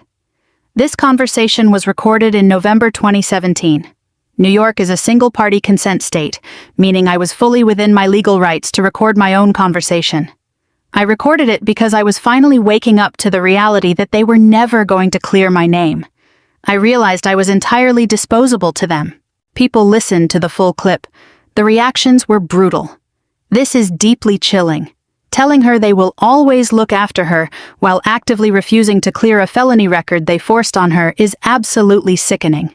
This conversation was recorded in November 2017. New York is a single-party consent state, meaning I was fully within my legal rights to record my own conversation. I recorded it because I was finally waking up to the reality that they were never going to clear my name. I realized I was entirely disposable to them. People listened to the full clip. The reactions were brutal. This is deeply chilling. Telling her they will always look after her while actively refusing to clear a felony record they forced on her is absolutely sickening.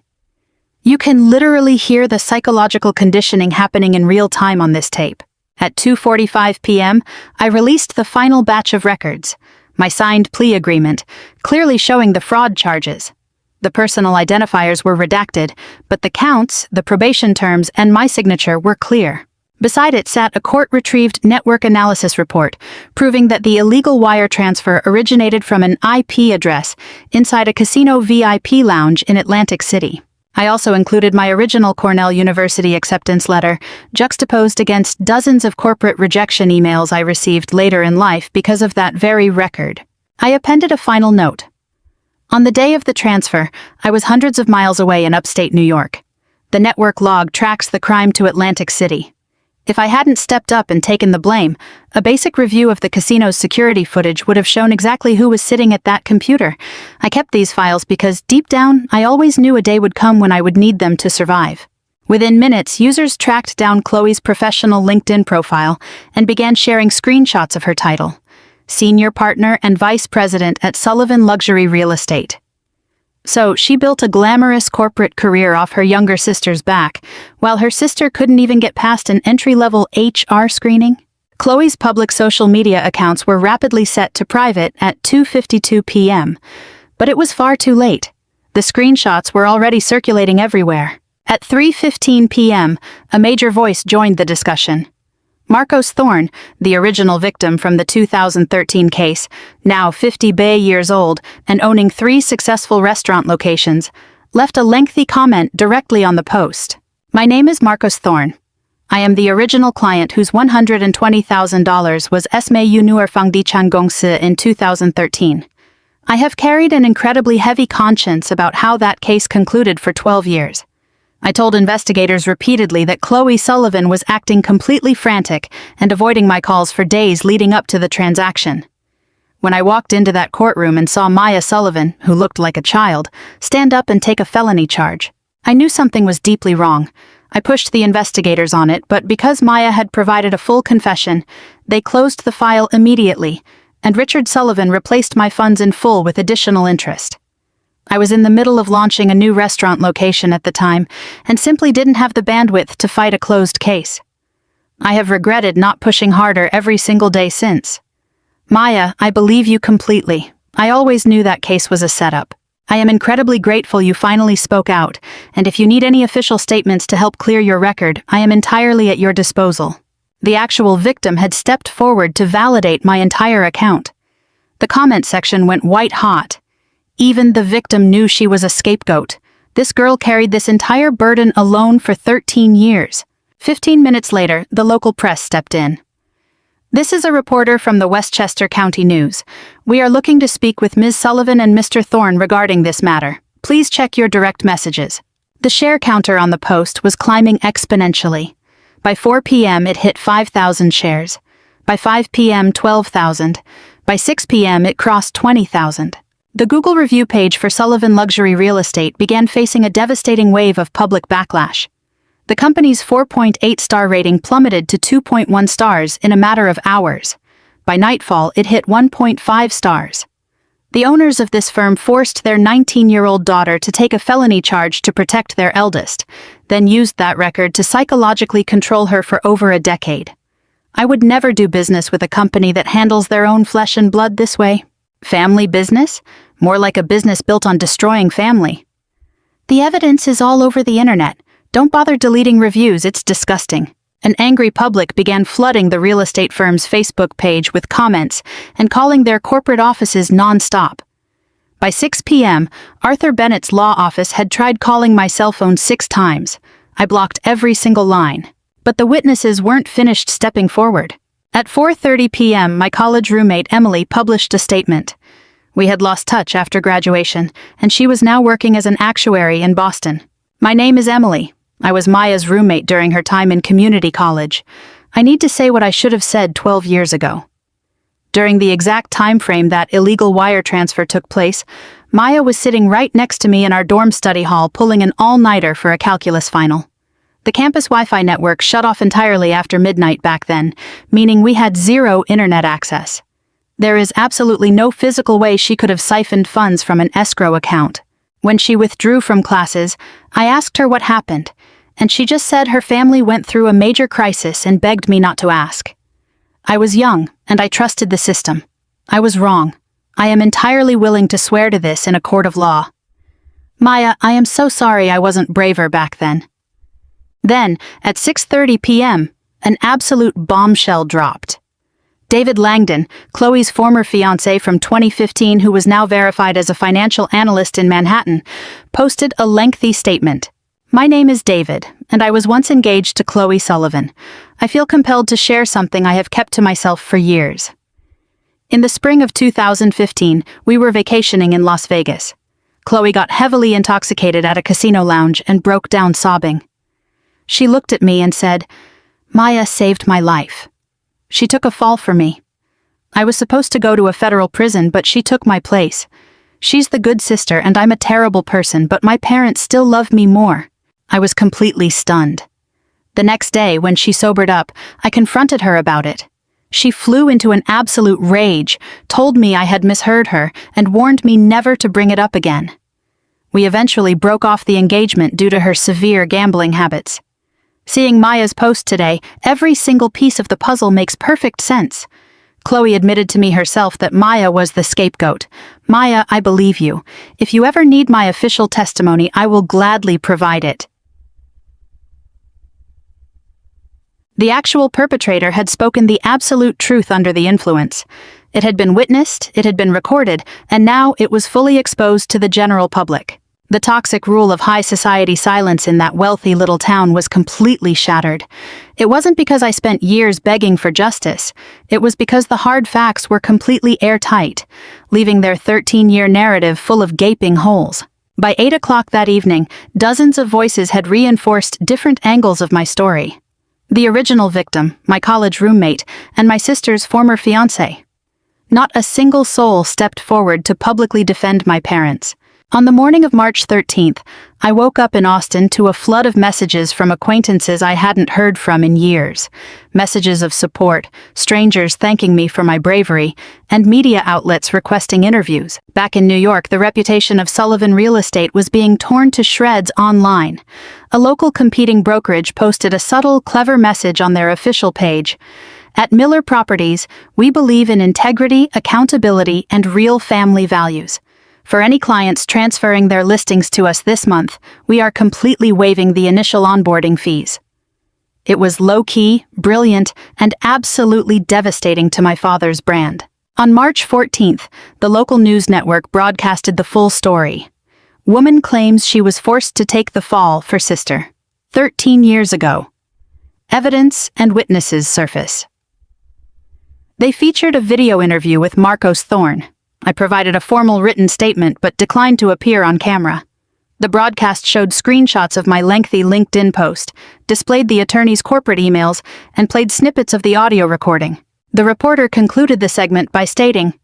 You can literally hear the psychological conditioning happening in real time on this tape. At 2:45 p.m., I released the final batch of records, my signed plea agreement, clearly showing the fraud charges. The personal identifiers were redacted, but the counts, the probation terms, and my signature were clear. Beside it sat a court-retrieved network analysis report, proving that the illegal wire transfer originated from an IP address inside a casino VIP lounge in Atlantic City. I also included my original Cornell University acceptance letter, juxtaposed against dozens of corporate rejection emails I received later in life because of that very record. I appended a final note. On the day of the transfer, I was hundreds of miles away in upstate New York. The network log tracks the crime to Atlantic City. If I hadn't stepped up and taken the blame, a basic review of the casino's security footage would have shown exactly who was sitting at that computer. I kept these files because, deep down, I always knew a day would come when I would need them to survive. Within minutes, users tracked down Chloe's professional LinkedIn profile and began sharing screenshots of her title: Senior Partner and Vice President at Sullivan Luxury Real Estate. So she built a glamorous corporate career off her younger sister's back, while her sister couldn't even get past an entry-level HR screening. Chloe's public social media accounts were rapidly set to private at 2:52 p.m., but it was far too late. The screenshots were already circulating everywhere. At 3:15 p.m., a major voice joined the discussion. Marcos Thorne, the original victim from the 2013 case, now 50 years old and owning 3 successful restaurant locations, left a lengthy comment directly on the post. "My name is Marcos Thorne. I am the original client whose $120,000 was Esme Yunuerfang di Changongsi in 2013. I have carried an incredibly heavy conscience about how that case concluded for 12 years. I told investigators repeatedly that Chloe Sullivan was acting completely frantic and avoiding my calls for days leading up to the transaction. When I walked into that courtroom and saw Maya Sullivan, who looked like a child, stand up and take a felony charge, I knew something was deeply wrong. I pushed the investigators on it, but because Maya had provided a full confession, they closed the file immediately, and Richard Sullivan replaced my funds in full with additional interest. I was in the middle of launching a new restaurant location at the time, and simply didn't have the bandwidth to fight a closed case. I have regretted not pushing harder every single day since. Maya, I believe you completely. I always knew that case was a setup. I am incredibly grateful you finally spoke out, and if you need any official statements to help clear your record, I am entirely at your disposal." The actual victim had stepped forward to validate my entire account. The comment section went white hot. Even the victim knew she was a scapegoat. This girl carried this entire burden alone for 13 years. 15 minutes later, the local press stepped in. "This is a reporter from the Westchester County News. We are looking to speak with Ms. Sullivan and Mr. Thorne regarding this matter. Please check your direct messages." The share counter on the post was climbing exponentially. By 4 p.m. it hit 5,000 shares. By 5 p.m. 12,000. By 6 p.m. it crossed 20,000. The Google review page for Sullivan Luxury Real Estate began facing a devastating wave of public backlash. The company's 4.8-star rating plummeted to 2.1 stars in a matter of hours. By nightfall, it hit 1.5 stars. The owners of this firm forced their 19-year-old daughter to take a felony charge to protect their eldest, then used that record to psychologically control her for over a decade. I would never do business with a company that handles their own flesh and blood this way. Family business? More like a business built on destroying family. "The evidence is all over the internet. Don't bother deleting reviews, it's disgusting." An angry public began flooding the real estate firm's Facebook page with comments and calling their corporate offices non-stop. By 6 p.m., Arthur Bennett's law office had tried calling my cell phone 6 times. I blocked every single line. But the witnesses weren't finished stepping forward. At 4:30 p.m., my college roommate Emily published a statement. We had lost touch after graduation, and she was now working as an actuary in Boston. "My name is Emily. I was Maya's roommate during her time in community college. I need to say what I should have said 12 years ago. During the exact time frame that illegal wire transfer took place, Maya was sitting right next to me in our dorm study hall pulling an all-nighter for a calculus final. The campus Wi-Fi network shut off entirely after midnight back then, meaning we had 0 internet access. There is absolutely no physical way she could have siphoned funds from an escrow account. When she withdrew from classes, I asked her what happened, and she just said her family went through a major crisis and begged me not to ask. I was young, and I trusted the system. I was wrong. I am entirely willing to swear to this in a court of law. Maya, I am so sorry I wasn't braver back then." Then, at 6:30 p.m., an absolute bombshell dropped. David Langdon, Chloe's former fiancé from 2015 who was now verified as a financial analyst in Manhattan, posted a lengthy statement. "My name is David, and I was once engaged to Chloe Sullivan. I feel compelled to share something I have kept to myself for years. In the spring of 2015, we were vacationing in Las Vegas. Chloe got heavily intoxicated at a casino lounge and broke down sobbing. She looked at me and said, 'Maya saved my life.' She took a fall for me. I was supposed to go to a federal prison, but she took my place. She's the good sister and I'm a terrible person, but my parents still love me more." I was completely stunned. The next day, when she sobered up, I confronted her about it. She flew into an absolute rage, told me I had misheard her, and warned me never to bring it up again. We eventually broke off the engagement due to her severe gambling habits. Seeing Maya's post today, every single piece of the puzzle makes perfect sense. Chloe admitted to me herself that Maya was the scapegoat. Maya, I believe you. If you ever need my official testimony, I will gladly provide it. The actual perpetrator had spoken the absolute truth under the influence. It had been witnessed, it had been recorded, and now it was fully exposed to the general public. The toxic rule of high society silence in that wealthy little town was completely shattered. It wasn't because I spent years begging for justice. It was because the hard facts were completely airtight, leaving their 13-year narrative full of gaping holes. By 8 o'clock that evening, dozens of voices had reinforced different angles of my story. The original victim, my college roommate, and my sister's former fiancé. Not a single soul stepped forward to publicly defend my parents. On the morning of March 13th, I woke up in Austin to a flood of messages from acquaintances I hadn't heard from in years. Messages of support, strangers thanking me for my bravery, and media outlets requesting interviews. Back in New York, the reputation of Sullivan Real Estate was being torn to shreds online. A local competing brokerage posted a subtle, clever message on their official page. At Miller Properties, we believe in integrity, accountability, and real family values. For any clients transferring their listings to us this month, we are completely waiving the initial onboarding fees. It was low-key, brilliant, and absolutely devastating to my father's brand. On March 14th, the local news network broadcasted the full story. Woman claims she was forced to take the fall for sister. 13 years ago. Evidence and witnesses surface. They featured a video interview with Marcos Thorne. I provided a formal written statement but declined to appear on camera. The broadcast showed screenshots of my lengthy LinkedIn post, displayed the attorney's corporate emails, and played snippets of the audio recording. The reporter concluded the segment by stating,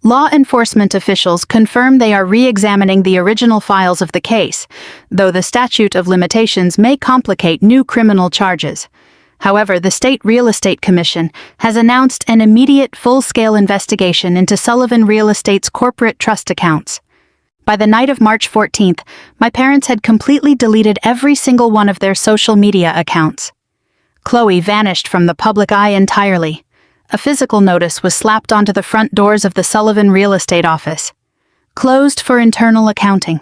"Law enforcement officials confirm they are re-examining the original files of the case, though the statute of limitations may complicate new criminal charges. However, the State Real Estate Commission has announced an immediate full-scale investigation into Sullivan Real Estate's corporate trust accounts." By the night of March 14th, my parents had completely deleted every single one of their social media accounts. Chloe vanished from the public eye entirely. A physical notice was slapped onto the front doors of the Sullivan Real Estate office. Closed for internal accounting.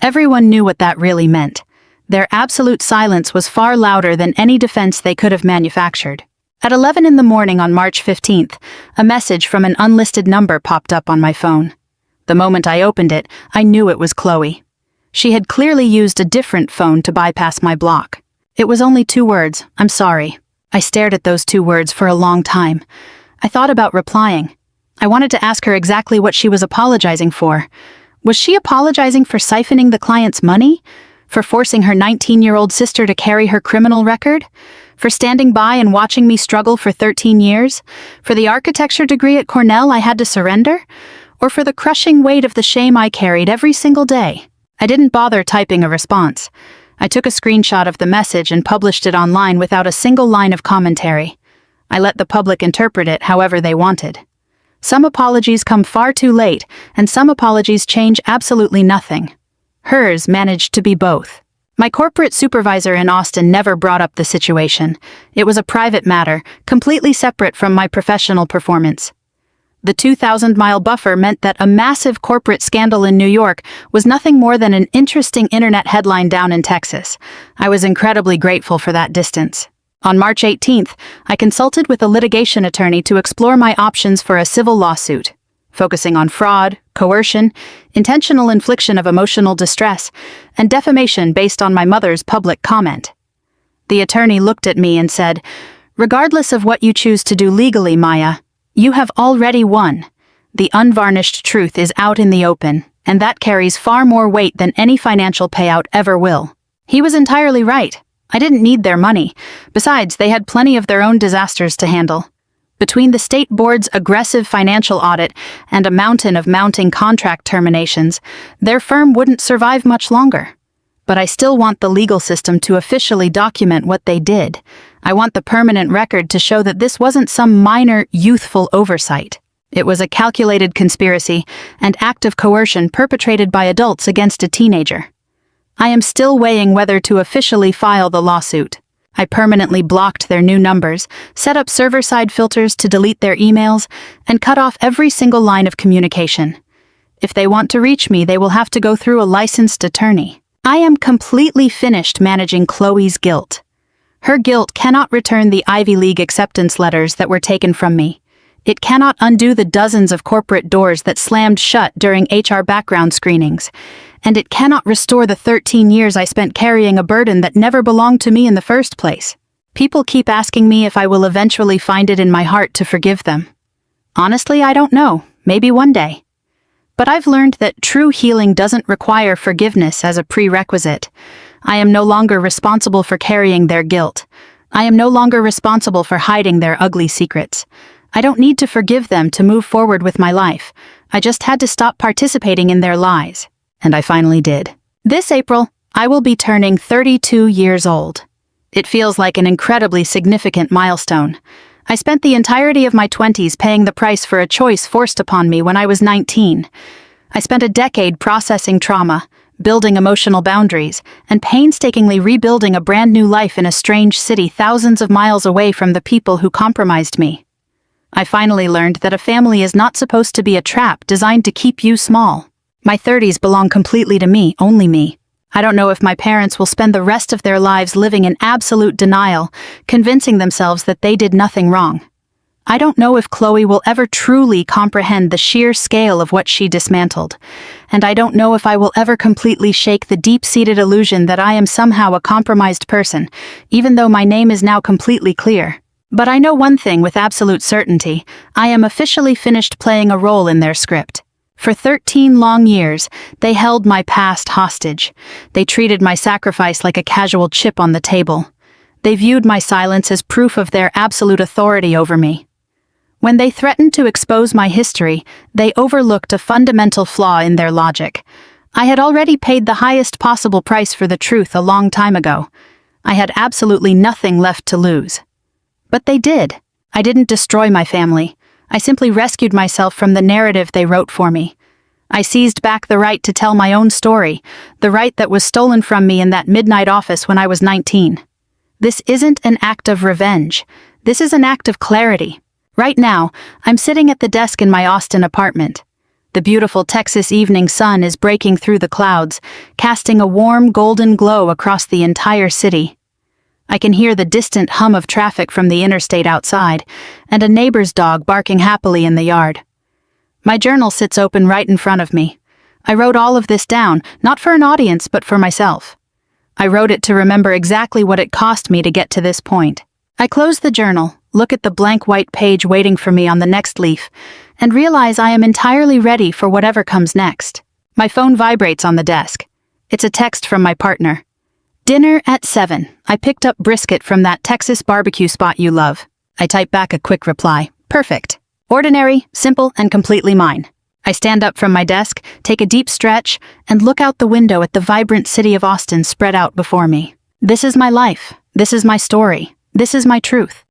Everyone knew what that really meant. Their absolute silence was far louder than any defense they could have manufactured. At 11 in the morning on March 15th, a message from an unlisted number popped up on my phone. The moment I opened it, I knew it was Chloe. She had clearly used a different phone to bypass my block. It was only 2 words, "I'm sorry." I stared at those 2 words for a long time. I thought about replying. I wanted to ask her exactly what she was apologizing for. Was she apologizing for siphoning the client's money? For forcing her 19-year-old sister to carry her criminal record? For standing by and watching me struggle for 13 years? For the architecture degree at Cornell I had to surrender? Or for the crushing weight of the shame I carried every single day? I didn't bother typing a response. I took a screenshot of the message and published it online without a single line of commentary. I let the public interpret it however they wanted. Some apologies come far too late, and some apologies change absolutely nothing. Hers managed to be both. My corporate supervisor in Austin never brought up the situation. It was a private matter, completely separate from my professional performance. The 2,000-mile buffer meant that a massive corporate scandal in New York was nothing more than an interesting internet headline down in Texas. I was incredibly grateful for that distance. On March 18th, I consulted with a litigation attorney to explore my options for a civil lawsuit, focusing on fraud, coercion, intentional infliction of emotional distress, and defamation based on my mother's public comment. The attorney looked at me and said, "Regardless of what you choose to do legally, Maya, you have already won. The unvarnished truth is out in the open, and that carries far more weight than any financial payout ever will." He was entirely right. I didn't need their money. Besides, they had plenty of their own disasters to handle. Between the state board's aggressive financial audit and a mountain of mounting contract terminations, their firm wouldn't survive much longer. But I still want the legal system to officially document what they did. I want the permanent record to show that this wasn't some minor, youthful oversight. It was a calculated conspiracy and act of coercion perpetrated by adults against a teenager. I am still weighing whether to officially file the lawsuit. I permanently blocked their new numbers, set up server-side filters to delete their emails, and cut off every single line of communication. If they want to reach me, they will have to go through a licensed attorney. I am completely finished managing Chloe's guilt. Her guilt cannot return the Ivy League acceptance letters that were taken from me. It cannot undo the dozens of corporate doors that slammed shut during HR background screenings. And it cannot restore the 13 years I spent carrying a burden that never belonged to me in the first place. People keep asking me if I will eventually find it in my heart to forgive them. Honestly, I don't know. Maybe one day. But I've learned that true healing doesn't require forgiveness as a prerequisite. I am no longer responsible for carrying their guilt. I am no longer responsible for hiding their ugly secrets. I don't need to forgive them to move forward with my life. I just had to stop participating in their lies. And I finally did. This April, I will be turning 32 years old. It feels like an incredibly significant milestone. I spent the entirety of my 20s paying the price for a choice forced upon me when I was 19. I spent a decade processing trauma, building emotional boundaries, and painstakingly rebuilding a brand new life in a strange city thousands of miles away from the people who compromised me. I finally learned that a family is not supposed to be a trap designed to keep you small. My 30s belong completely to me, only me. I don't know if my parents will spend the rest of their lives living in absolute denial, convincing themselves that they did nothing wrong. I don't know if Chloe will ever truly comprehend the sheer scale of what she dismantled, and I don't know if I will ever completely shake the deep-seated illusion that I am somehow a compromised person, even though my name is now completely clear. But I know one thing with absolute certainty: I am officially finished playing a role in their script. For 13 long years, they held my past hostage. They treated my sacrifice like a casual chip on the table. They viewed my silence as proof of their absolute authority over me. When they threatened to expose my history, they overlooked a fundamental flaw in their logic. I had already paid the highest possible price for the truth a long time ago. I had absolutely nothing left to lose. But they did. I didn't destroy my family. I simply rescued myself from the narrative they wrote for me. I seized back the right to tell my own story, the right that was stolen from me in that midnight office when I was 19. This isn't an act of revenge. This is an act of clarity. Right now, I'm sitting at the desk in my Austin apartment. The beautiful Texas evening sun is breaking through the clouds, casting a warm golden glow across the entire city. I can hear the distant hum of traffic from the interstate outside, and a neighbor's dog barking happily in the yard. My journal sits open right in front of me. I wrote all of this down, not for an audience, but for myself. I wrote it to remember exactly what it cost me to get to this point. I close the journal, look at the blank white page waiting for me on the next leaf, and realize I am entirely ready for whatever comes next. My phone vibrates on the desk. It's a text from my partner. "Dinner at 7. I picked up brisket from that Texas barbecue spot you love." I type back a quick reply. Perfect. Ordinary, simple, and completely mine. I stand up from my desk, take a deep stretch, and look out the window at the vibrant city of Austin spread out before me. This is my life. This is my story. This is my truth.